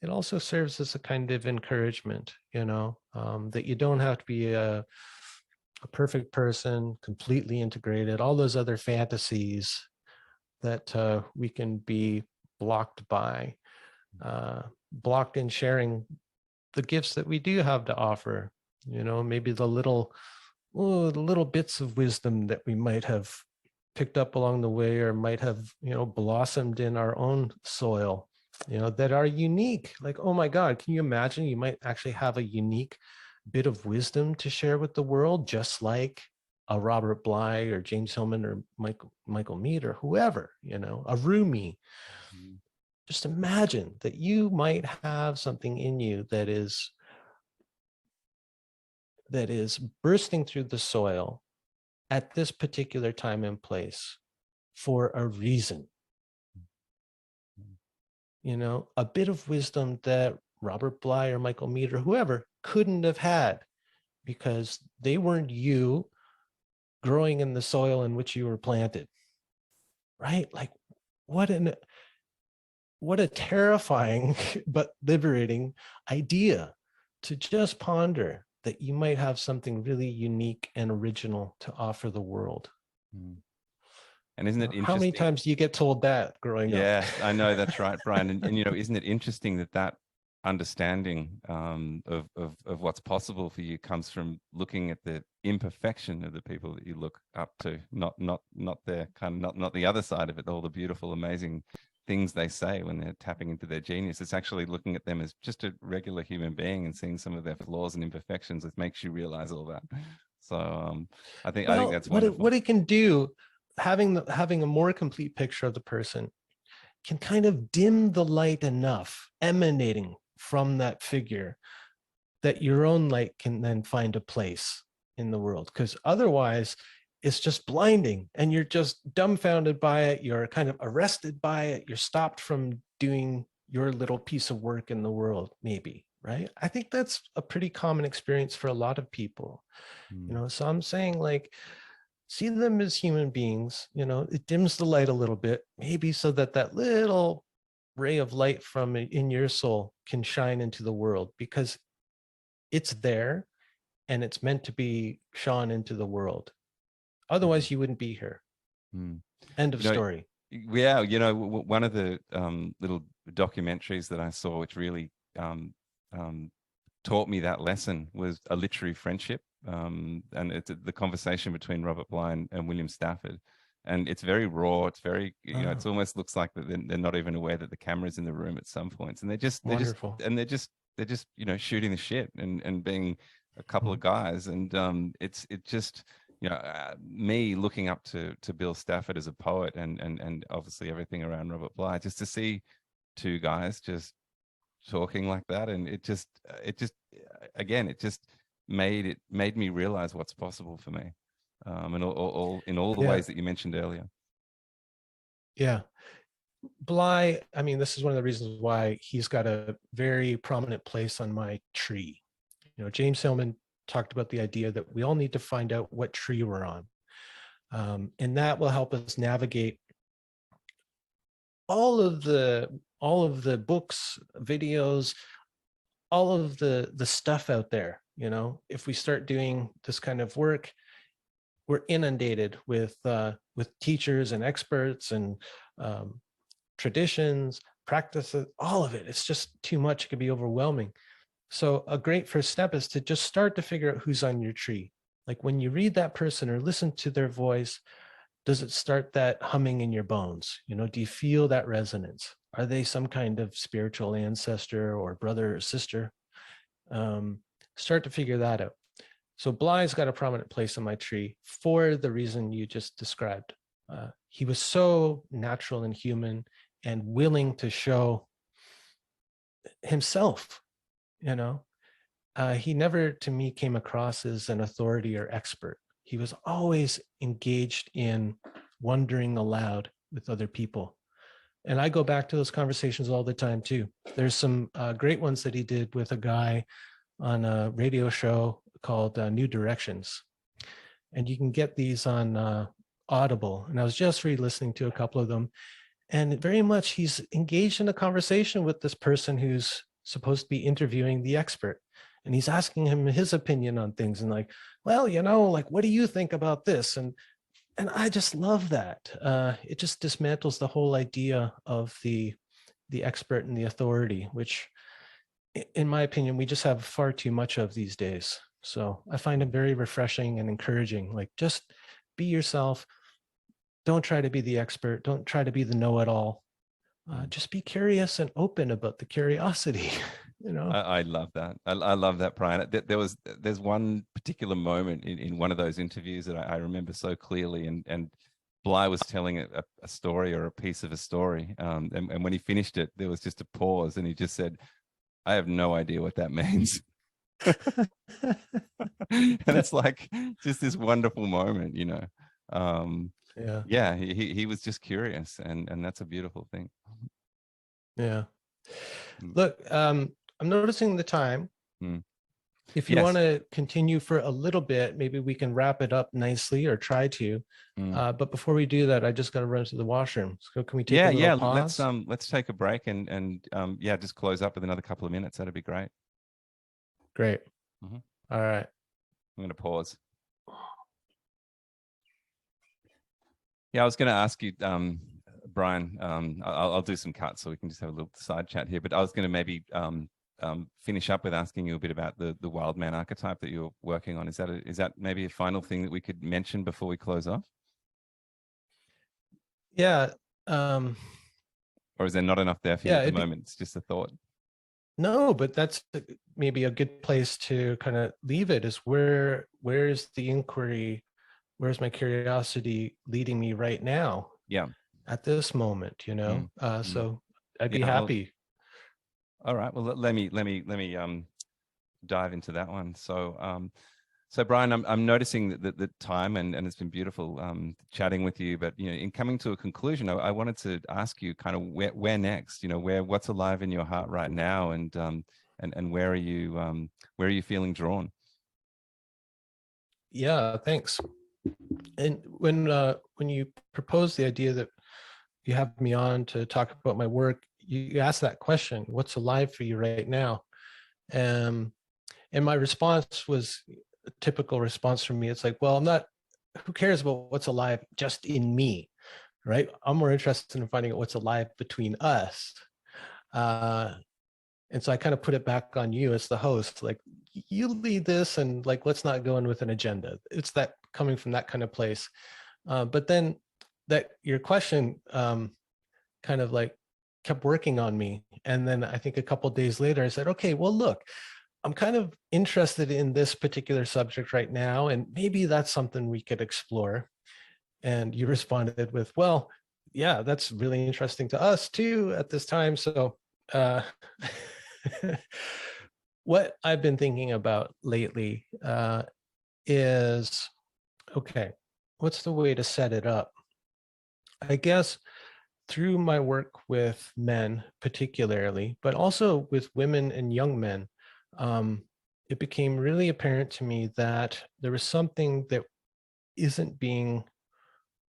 It also serves as a kind of encouragement, that you don't have to be a perfect person, completely integrated, all those other fantasies that we can be blocked by, blocked in sharing the gifts that we do have to offer. Maybe the little bits of wisdom that we might have picked up along the way, or might have, blossomed in our own soil, that are unique. Like, oh my God, can you imagine? You might actually have a unique bit of wisdom to share with the world, just like a Robert Bly or James Hillman or Michael Mead or whoever, a Rumi. Just imagine that you might have something in you that is bursting through the soil at this particular time and place for a reason. A bit of wisdom that Robert Bly or Michael Mead or whoever couldn't have had, because they weren't you growing in the soil in which you were planted, right? Like, what a terrifying but liberating idea to just ponder that you might have something really unique and original to offer the world. And isn't it interesting? How many times do you get told that growing up? Yeah, I know, that's right, Brian. And isn't it interesting that understanding of what's possible for you comes from looking at the imperfection of the people that you look up to, not their kind of not the other side of it, all the beautiful, amazing things they say when they're tapping into their genius. It's actually looking at them as just a regular human being and seeing some of their flaws and imperfections that makes you realize all that. So I think that's wonderful. What it can do, having a more complete picture of the person, can kind of dim the light enough emanating from that figure that your own light can then find a place in the world. Because otherwise it's just blinding and you're just dumbfounded by it. You're kind of arrested by it. You're stopped from doing your little piece of work in the world, maybe, right? I think that's a pretty common experience for a lot of people. So I'm saying, like, see them as human beings. It dims the light a little bit, maybe so that little ray of light from in your soul can shine into the world, because it's there and it's meant to be shone into the world. Otherwise, you wouldn't be here. Mm. End of You know, story. yeah, one of the little documentaries that I saw, which really um, taught me that lesson, was A Literary Friendship. And it's the conversation between Robert Bly and William Stafford. And it's very raw. It's very, Oh, it's almost looks like that they're not even aware that the camera's in the room at some points. And wonderful. they're just, shooting the shit and being a couple of guys. And it's just, me looking up to Bill Stafford as a poet and obviously everything around Robert Bly, just to see two guys just talking like that, and it just made me realize what's possible for me, and all in all the Yeah. ways that you mentioned earlier. Yeah. Bly, I mean, this is one of the reasons why he's got a very prominent place on my tree. James Hillman talked about the idea that we all need to find out what tree we're on. And that will help us navigate all of the books, videos, all of the stuff out there. If we start doing this kind of work, we're inundated with teachers and experts and traditions, practices, all of it. It's just too much. It can be overwhelming. So a great first step is to just start to figure out who's on your tree. Like when you read that person or listen to their voice, does it start that humming in your bones? Do you feel that resonance? Are they some kind of spiritual ancestor or brother or sister? Start to figure that out. So Bly's got a prominent place on my tree for the reason you just described. He was so natural and human and willing to show himself. He never, to me, came across as an authority or expert. He was always engaged in wondering aloud with other people. And I go back to those conversations all the time too. There's some great ones that he did with a guy on a radio show called New Directions. And you can get these on Audible. And I was just re-listening to a couple of them. And very much he's engaged in a conversation with this person who's supposed to be interviewing the expert. And he's asking him his opinion on things and like, well, like, what do you think about this? And I just love that. It just dismantles the whole idea of the expert and the authority, which in my opinion, we just have far too much of these days. So I find it very refreshing and encouraging. Like, just be yourself. Don't try to be the expert. Don't try to be the know-it-all. Just be curious and open about the curiosity. I love that. I love that, Brian. There's one particular moment in one of those interviews that I remember so clearly, and Bly was telling a story or a piece of a story, and when he finished it, there was just a pause, and he just said, "I have no idea what that means." And it's like just this wonderful moment, Yeah. Yeah, he was just curious, and that's a beautiful thing. Yeah. Look, I'm noticing the time. If you Yes. want to continue for a little bit, maybe we can wrap it up nicely or try to. But before we do that, I just got to run to the washroom. So can we take a little pause? Let's take a break and just close up with another couple of minutes. That'd be great. Great. All right. I'm going to pause. Yeah, I was going to ask you, Brian. I'll do some cuts so we can just have a little side chat here. But I was going to maybe finish up with asking you a bit about the wild man archetype that you're working on. Is that maybe a final thing that we could mention before we close off? Yeah. Or is there not enough there for you at the moment? It's just a thought. No, but that's maybe a good place to kind of leave it, is where is the inquiry? Where's my curiosity leading me right now? Yeah. At this moment, so I'd be happy. All right. Well, let me dive into that one. So Brian, I'm noticing that the time, and it's been beautiful chatting with you. But in coming to a conclusion, I wanted to ask you kind of where next. What's alive in your heart right now, and where are you feeling drawn? Yeah, thanks. And when you proposed the idea that you have me on to talk about my work, you asked that question, what's alive for you right now? And my response was a typical response from me. It's like, well, I'm not, who cares about what's alive just in me, right? I'm more interested in finding out what's alive between us. And so I kind of put it back on you as the host, like, you lead this, and like, let's not go in with an agenda. It's that coming from that kind of place. But then that your question kind of like kept working on me. And then I think a couple of days later, I said, okay, well, look, I'm kind of interested in this particular subject right now, and maybe that's something we could explore. And you responded with, well, yeah, that's really interesting to us too at this time. So what I've been thinking about lately is, okay, what's the way to set it up? I guess through my work with men particularly, but also with women and young men, it became really apparent to me that there was something that isn't being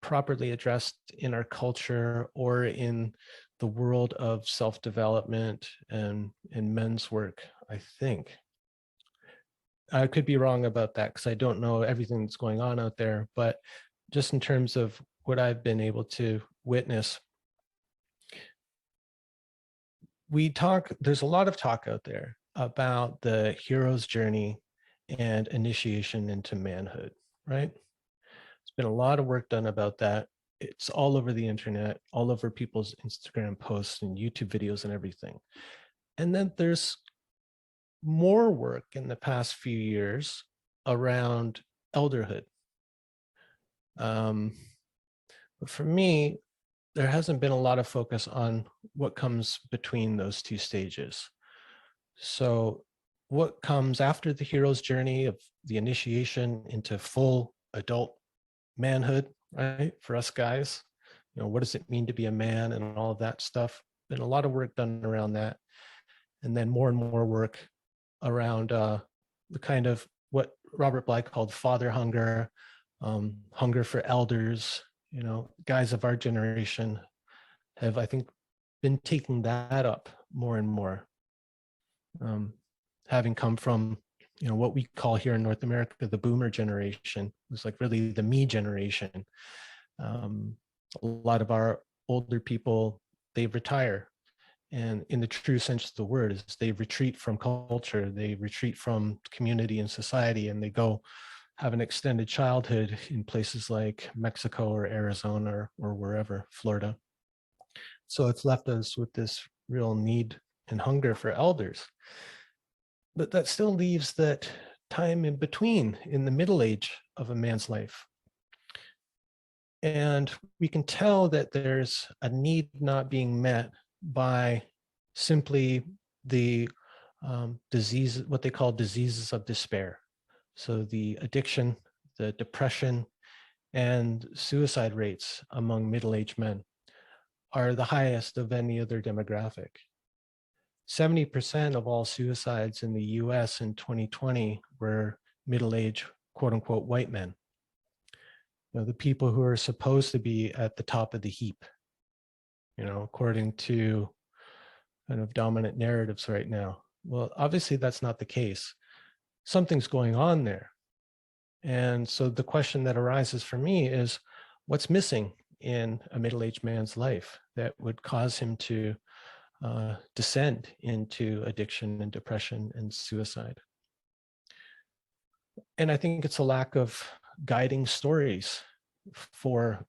properly addressed in our culture or in the world of self-development and in men's work, I think. I could be wrong about that because I don't know everything that's going on out there, but just in terms of what I've been able to witness, there's a lot of talk out there about the hero's journey and initiation into manhood, right? There's been a lot of work done about that. It's all over the internet, all over people's Instagram posts and YouTube videos and everything. And then there's more work in the past few years around elderhood. But for me, there hasn't been a lot of focus on what comes between those two stages. So what comes after the hero's journey of the initiation into full adult manhood, right? For us guys, what does it mean to be a man and all of that stuff? Been a lot of work done around that. And then more and more work around the kind of what Robert Bly called father hunger, hunger for elders. Guys of our generation have, I think, been taking that up more and more. Having come from, what we call here in North America, the boomer generation, it was like really the me generation. A lot of our older people, they retire. And in the true sense of the word, is they retreat from culture, they retreat from community and society, and they go have an extended childhood in places like Mexico or Arizona or wherever, Florida. So it's left us with this real need and hunger for elders. But that still leaves that time in between, in the middle age of a man's life. And we can tell that there's a need not being met by simply the disease, what they call diseases of despair. So the addiction, the depression, and suicide rates among middle-aged men are the highest of any other demographic. 70% of all suicides in the US in 2020 were middle-aged, quote unquote, white men. The people who are supposed to be at the top of the heap, according to kind of dominant narratives right now. Well, obviously that's not the case. Something's going on there. And so the question that arises for me is, what's missing in a middle-aged man's life that would cause him to descend into addiction and depression and suicide? And I think it's a lack of guiding stories for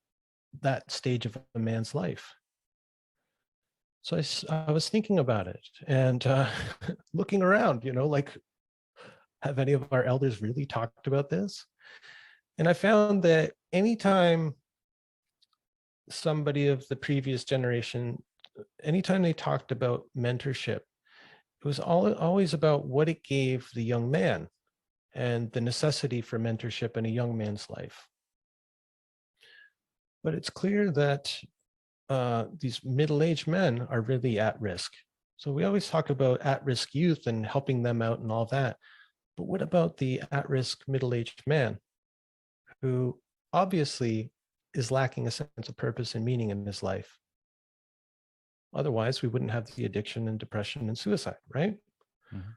that stage of a man's life. So I was thinking about it and looking around, like, have any of our elders really talked about this? And I found that anytime somebody of the previous generation, anytime they talked about mentorship, it was always about what it gave the young man and the necessity for mentorship in a young man's life. But it's clear that these middle-aged men are really at risk. So we always talk about at-risk youth and helping them out and all that. But what about the at-risk middle-aged man who obviously is lacking a sense of purpose and meaning in his life? Otherwise, we wouldn't have the addiction and depression and suicide, right? Mhm.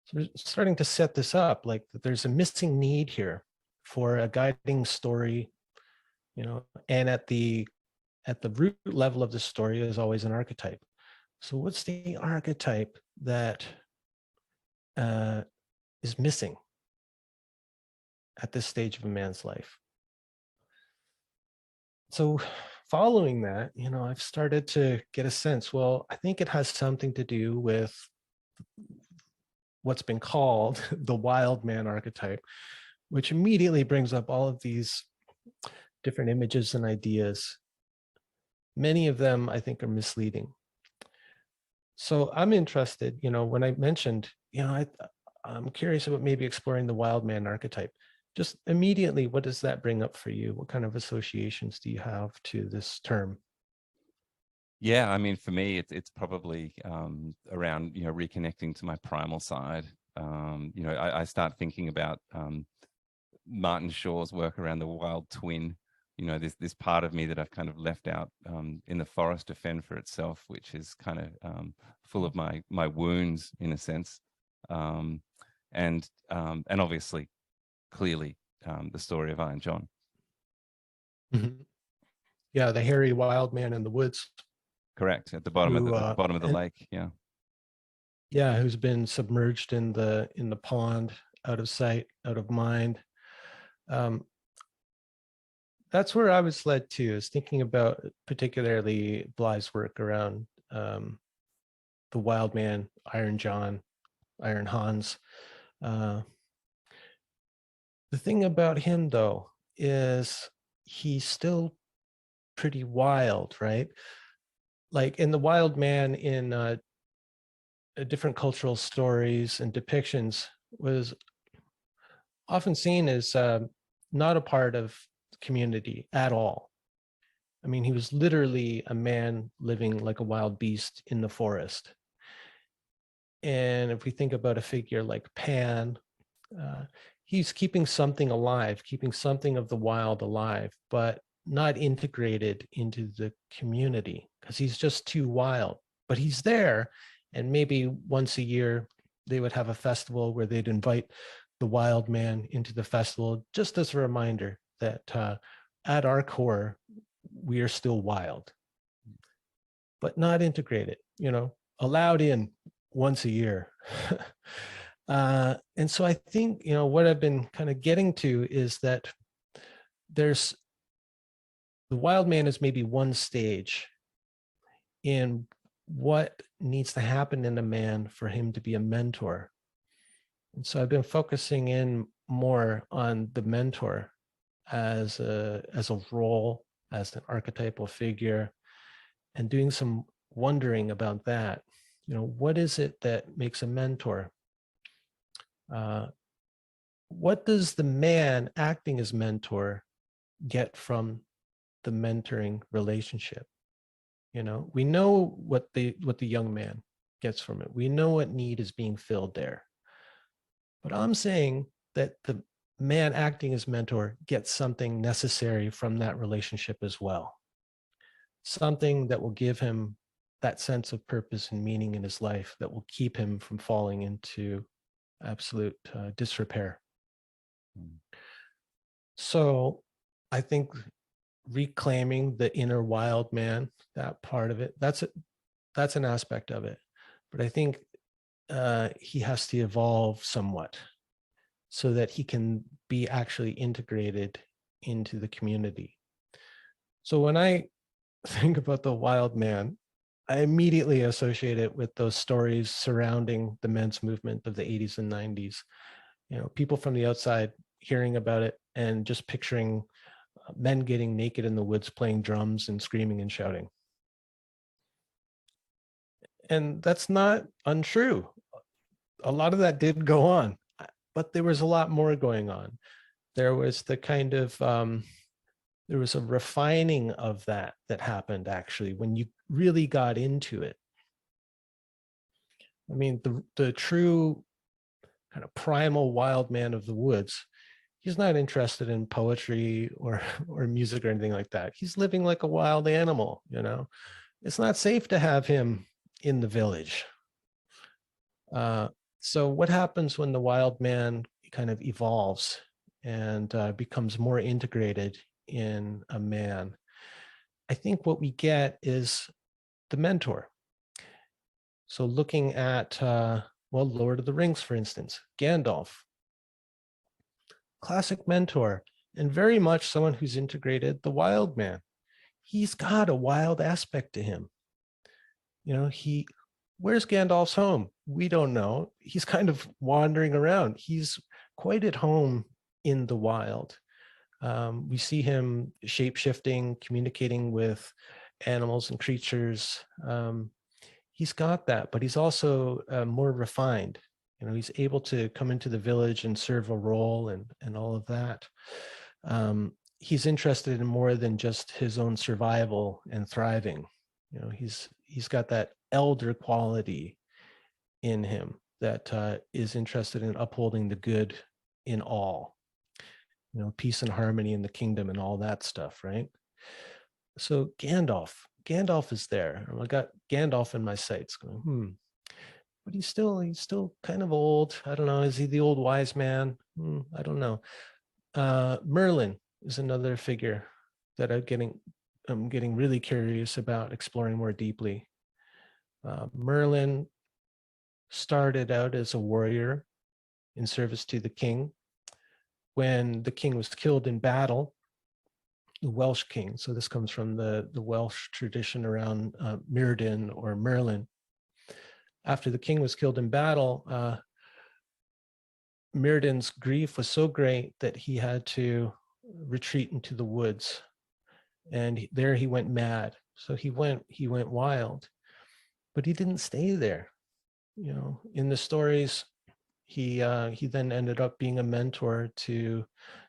So we're starting to set this up like there's a missing need here for a guiding story, and at the root level of the story is always an archetype. So what's the archetype that uh, is missing at this stage of a man's life? So following that, I've started to get a sense, well, I think it has something to do with what's been called the wild man archetype, which immediately brings up all of these different images and ideas. Many of them I think are misleading. So I'm interested, when I mentioned, I'm curious about maybe exploring the wild man archetype. Just immediately, what does that bring up for you? What kind of associations do you have to this term? Yeah, I mean, for me, it's probably around reconnecting to my primal side. I start thinking about Martin Shaw's work around the wild twin. This part of me that I've kind of left out in the forest to fend for itself, which is kind of full of my wounds in a sense, and obviously, clearly, the story of Iron John. Mhm. Yeah, the hairy wild man in the woods Correct, at the bottom of who the and lake. Yeah. yeah, who's been submerged in the pond, out of sight, out of mind. Um, that's where I was led to, is thinking about particularly Bly's work around the Wild Man, Iron John, Iron Hans. Uh, the thing about him, though, is he's still pretty wild, right? Like in the Wild Man, in different cultural stories and depictions, was often seen as not a part of the community at all. I mean, he was literally a man living like a wild beast in the forest. And if we think about a figure like Pan, uh, he's keeping something alive, keeping something of the wild alive, but not integrated into the community because he's just too wild. But he's there. And maybe once a year, they would have a festival where they'd invite the wild man into the festival, just as a reminder that at our core, we are still wild, but not integrated, allowed in once a year. And so I think, what I've been kind of getting to is that there's the wild man is maybe one stage in what needs to happen in a man for him to be a mentor. And so I've been focusing in more on the mentor as a role, as an archetypal figure, and doing some wondering about that. What is it that makes a mentor? Uh, what does the man acting as mentor get from the mentoring relationship? We know what the young man gets from it. We know what need is being filled there. But I'm saying that the man acting as mentor gets something necessary from that relationship as well. Something that will give him that sense of purpose and meaning in his life that will keep him from falling into absolute disrepair. Mm. So I think reclaiming the inner wild man, that part of it, that's an aspect of it. But I think he has to evolve somewhat so that he can be actually integrated into the community. So when I think about the wild man, I immediately associate it with those stories surrounding the men's movement of the 80s and 90s. People from the outside hearing about it and just picturing men getting naked in the woods playing drums and screaming and shouting. And that's not untrue. A lot of that did go on, but there was a lot more going on. There was the kind of there was a refining of that happened actually when you really got into it. I mean, the true kind of primal wild man of the woods, he's not interested in poetry or music or anything like that. He's living like a wild animal, it's not safe to have him in the village. So what happens when the wild man kind of evolves and becomes more integrated in a man? I think what we get is the mentor. So looking at, well, Lord of the Rings, for instance, Gandalf, classic mentor, and very much someone who's integrated the wild man. He's got a wild aspect to him. You know, where's Gandalf's home? We don't know. He's kind of wandering around. He's quite at home in the wild. We see him shape-shifting, communicating with animals and creatures. He's got that, but he's also more refined. You know, he's able to come into the village and serve a role and all of that. He's interested in more than just his own survival and thriving. You know, he's got that elder quality in him that is interested in upholding the good in all. You know, peace and harmony in the kingdom and all that stuff, right? So Gandalf is there. I got Gandalf in my sights going, but he's still kind of old. I don't know. Is he the old wise man? I don't know. Merlin is another figure that I'm getting really curious about exploring more deeply. Merlin started out as a warrior in service to the king. When the king was killed in battle, the Welsh king, so this comes from the Welsh tradition around Mirrodin or Merlin. After the king was killed in battle, Mirrodin's grief was so great that he had to retreat into the woods, and there he went mad. So he went wild, but he didn't stay there. You know, in the stories, he then ended up being a mentor to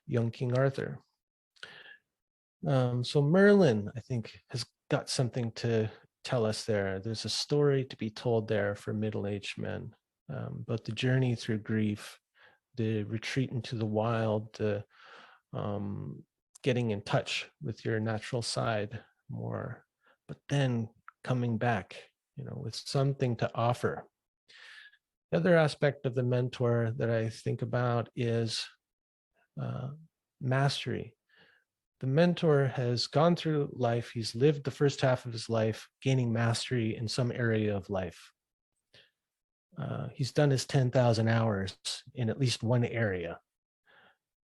young King Arthur. So Merlin, I think, has got something to tell us there. There's a story to be told there for middle-aged men about the journey through grief, the retreat into the wild, the getting in touch with your natural side more, but then coming back, you know, with something to offer. The other aspect of the mentor that I think about is mastery. The mentor has gone through life. He's lived the first half of his life gaining mastery in some area of life. He's done his 10,000 hours in at least one area.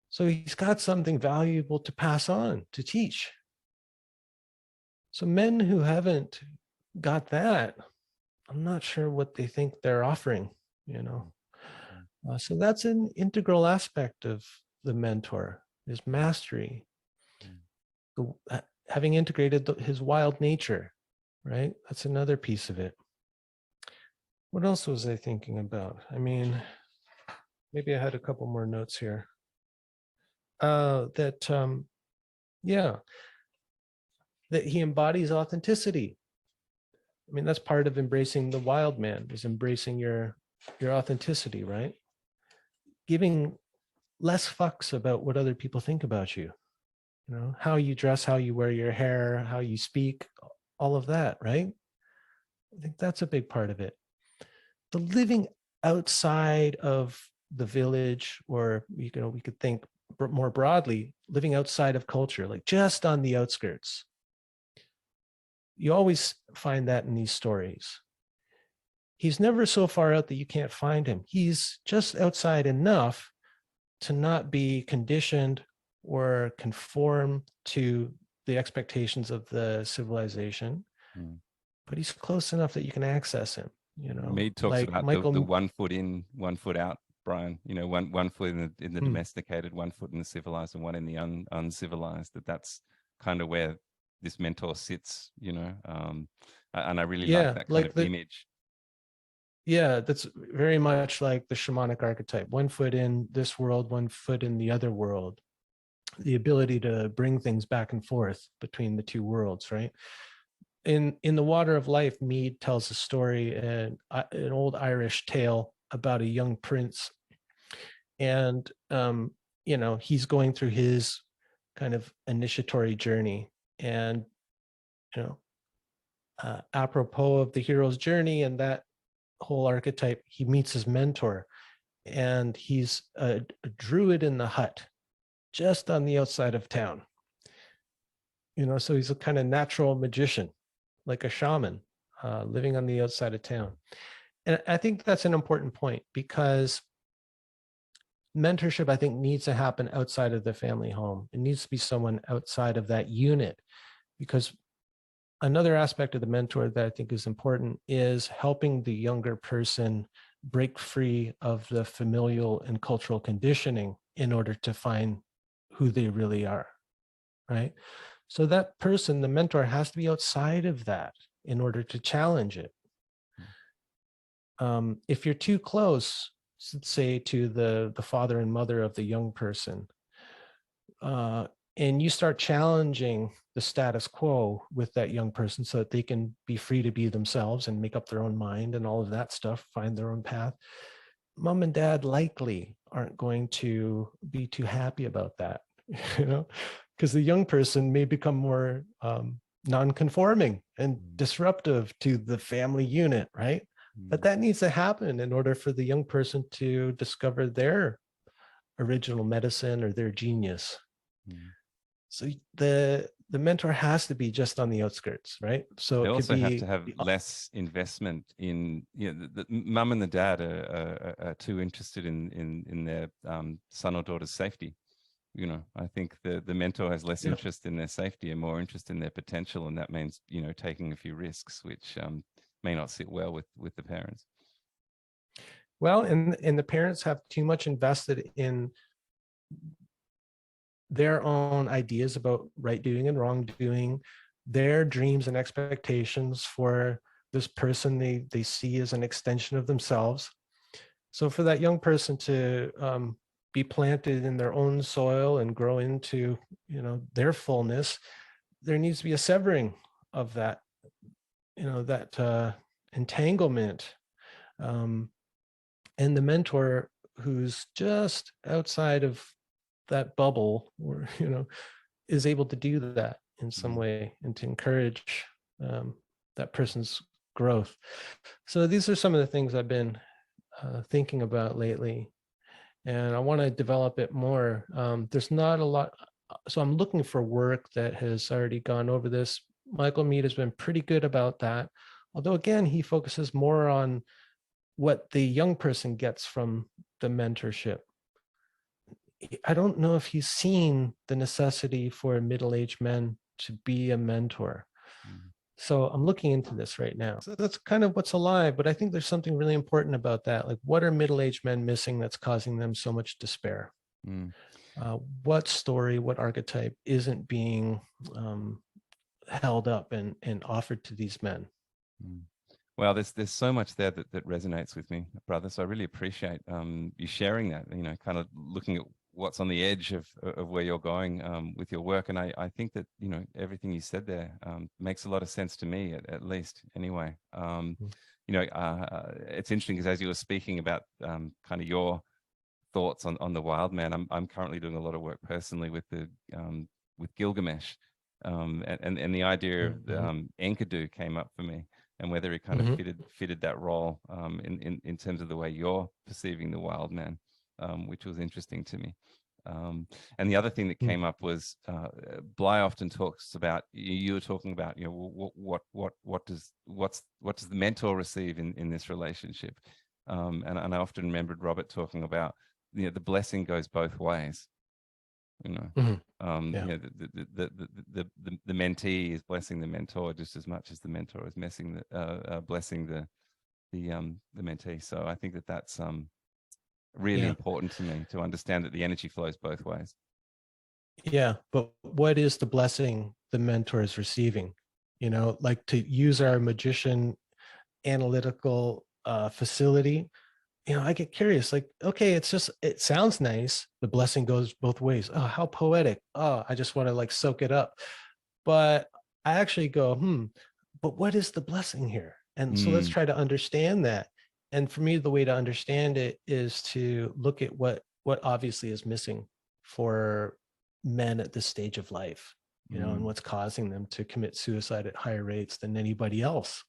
So he's got something valuable to pass on, to teach. So men who haven't got that, I'm not sure what they think they're offering, you know. So that's an integral aspect of the mentor, is mastery. Having integrated his wild nature, right? That's another piece of it. What else was I thinking about? I mean, maybe I had a couple more notes here. Yeah, that he embodies authenticity. I mean, that's part of embracing the wild man, is embracing your authenticity, right? Giving less fucks about what other people think about you. You know, how you dress, how you wear your hair, how you speak, all of that, right? I think that's a big part of it. The living outside of the village, or you know, we could think more broadly, living outside of culture, like just on the outskirts. You always find that in these stories. He's never so far out that you can't find him. He's just outside enough to not be conditioned or conform to the expectations of the civilization, but he's close enough that you can access him. You know, Mead talks like about Michael, the 1 foot in, 1 foot out, Brian. You know, one foot in the domesticated, 1 foot in the civilized, and one in the uncivilized. That's kind of where this mentor sits. You know, and I really like that kind of image. Yeah, that's very much like the shamanic archetype. 1 foot in this world, 1 foot in the other world. The ability to bring things back and forth between the two worlds, right? In the Water of Life, Mead tells a story, an old Irish tale about a young prince, and you know, he's going through his kind of initiatory journey, and you know, apropos of the hero's journey and that whole archetype, he meets his mentor, and he's a druid in the hut just on the outside of town. So he's a kind of natural magician, like a shaman, living on the outside of town. And I think that's an important point, because mentorship, I think, needs to happen outside of the family home. It needs to be someone outside of that unit, because another aspect of the mentor that I think is important is helping the younger person break free of the familial and cultural conditioning in order to find who they really are, right? So that person, the mentor, has to be outside of that in order to challenge it. If you're too close, say, to the father and mother of the young person, and you start challenging the status quo with that young person so that they can be free to be themselves and make up their own mind and all of that stuff, find their own path, mom and dad likely aren't going to be too happy about that, because the young person may become more non-conforming and disruptive to the family unit, right? But that needs to happen in order for the young person to discover their original medicine or their genius. So the mentor has to be just on the outskirts, right? So they it could also have be to have less investment in, the mum and the dad are too interested in their son or daughter's safety. I think the mentor has less interest in their safety and more interest in their potential, and that means taking a few risks, which may not sit well with the parents. Well, and the parents have too much invested in their own ideas about right doing and wrong doing, their dreams and expectations for this person they see as an extension of themselves. So for that young person to be planted in their own soil and grow into their fullness, there needs to be a severing of that, that entanglement. And the mentor who's just outside of that bubble, or is able to do that in some way and to encourage that person's growth. So these are some of the things I've been thinking about lately, and I want to develop it more. There's not a lot, so I'm looking for work that has already gone over this. Michael Mead has been pretty good about that, although again, he focuses more on what the young person gets from the mentorship. I don't know if he's seen the necessity for middle-aged men to be a mentor. So I'm looking into this right now. So that's kind of what's alive, but I think there's something really important about that. Like, what are middle-aged men missing that's causing them so much despair? What story, what archetype isn't being held up and offered to these men? Well, there's so much there that resonates with me, brother. So I really appreciate you sharing that, kind of looking at what's on the edge of where you're going with your work. And I think that, everything you said there makes a lot of sense to me, at least anyway. It's interesting because as you were speaking about kind of your thoughts on the wild man, I'm currently doing a lot of work personally with Gilgamesh. And the idea of Enkidu came up for me, and whether he kind of fitted that role in terms of the way you're perceiving the wild man, which was interesting to me. And the other thing that came up was Bly often talks about, you were talking about, what does the mentor receive in this relationship? And I often remembered Robert talking about, the blessing goes both ways. The mentee is blessing the mentor just as much as the mentor is blessing the mentee. So I think that's really important to me, to understand that the energy flows both ways. Yeah, but what is the blessing the mentor is receiving? Like, to use our magician analytical facility, I get curious, like, okay, it sounds nice. The blessing goes both ways. Oh, how poetic. Oh, I just want to like soak it up. But I actually go, but what is the blessing here? And so let's try to understand that. And for me, the way to understand it is to look at what obviously is missing for men at this stage of life. you know, and what's causing them to commit suicide at higher rates than anybody else.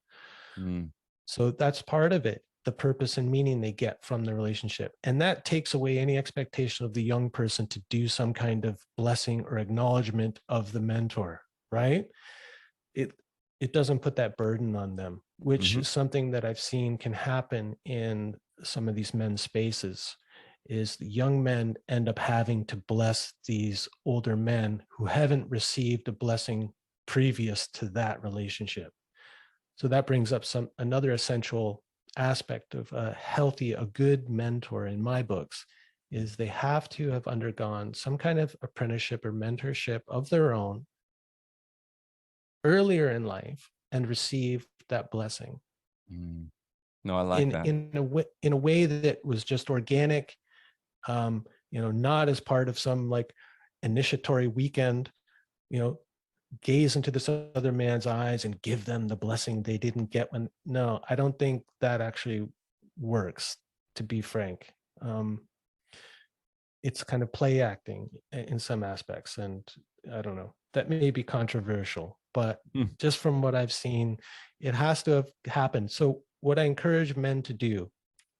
Mm. So that's part of it, the purpose and meaning they get from the relationship. And that takes away any expectation of the young person to do some kind of blessing or acknowledgement of the mentor, right? It doesn't put that burden on them, which is something that I've seen can happen in some of these men's spaces, is the young men end up having to bless these older men who haven't received a blessing previous to that relationship. So that brings up another essential aspect of a good mentor in my books, is they have to have undergone some kind of apprenticeship or mentorship of their own earlier in life and received that blessing. No, I like that. In a way that was just organic, you know, not as part of some like initiatory weekend, you know, gaze into this other man's eyes and give them the blessing they didn't get when. No, I don't think that actually works, to be frank. It's kind of play acting in some aspects, and I don't know, that may be controversial, but just from what I've seen, it has to have happened. So what I encourage men to do,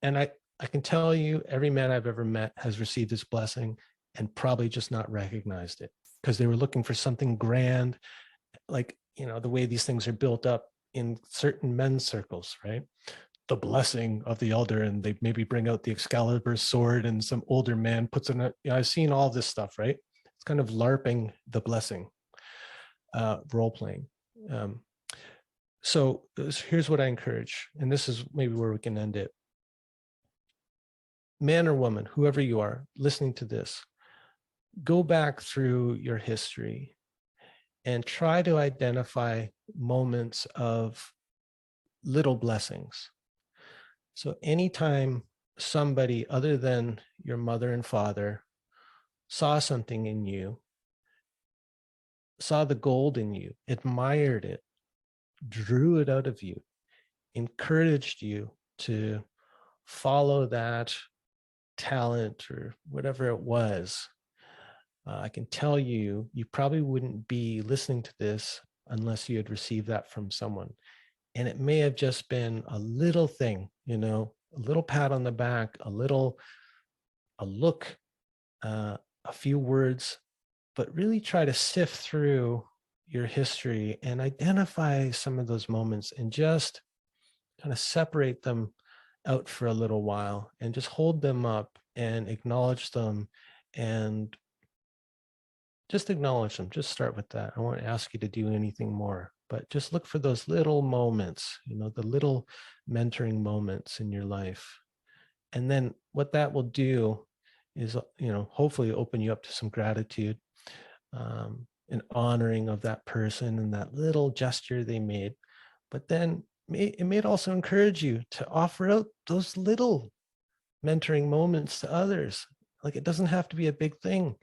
and I can tell you every man I've ever met has received this blessing and probably just not recognized it because they were looking for something grand, like, you know, the way these things are built up in certain men's circles, right? The blessing of the elder, and they maybe bring out the Excalibur sword and some older man puts in a, you know, I've seen all this stuff, right? It's kind of LARPing the blessing, role playing. So here's what I encourage, and this is maybe where we can end it. Man or woman, whoever you are listening to this, go back through your history and try to identify moments of little blessings. So anytime somebody other than your mother and father saw something in you, saw the gold in you, admired it, drew it out of you, encouraged you to follow that talent or whatever it was, I can tell you, you probably wouldn't be listening to this unless you had received that from someone. And it may have just been a little thing, you know, a little pat on the back, a look, a few words, but really try to sift through your history and identify some of those moments and just kind of separate them out for a little while and just hold them up and acknowledge them, and just acknowledge them. Just start with that. I won't ask you to do anything more, but just look for those little moments, you know, the little mentoring moments in your life. And then what that will do is, you know, hopefully open you up to some gratitude, and honoring of that person and that little gesture they made. But then it may also encourage you to offer out those little mentoring moments to others. Like, it doesn't have to be a big thing.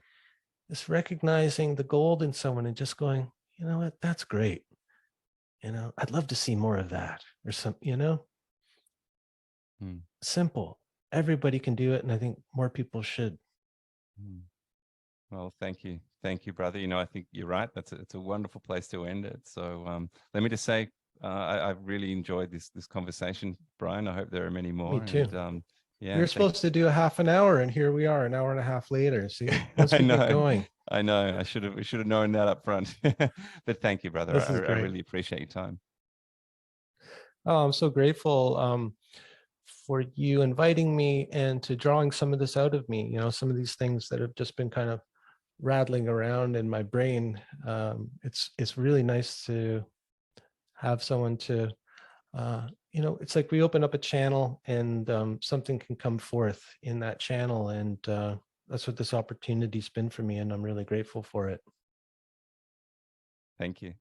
It's recognizing the gold in someone and just going, you know what, that's great. You know, I'd love to see more of that, or some, you know, simple. Everybody can do it. And I think more people should. Well, thank you. Thank you, brother. You know, I think you're right. It's a wonderful place to end it. So let me just say, I've really enjoyed this conversation, Brian. I hope there are many more. Me too. And, yeah, We were supposed to do a half an hour, and here we are, an hour and a half later. See, once we get going. I know. We should have known that up front. But thank you, brother. This is I great. really appreciate your time. Oh, I'm so grateful for you inviting me and to drawing some of this out of me. You know, some of these things that have just been kind of rattling around in my brain. It's really nice to have someone to, you know, it's like we open up a channel and something can come forth in that channel. And that's what this opportunity's been for me. And I'm really grateful for it. Thank you.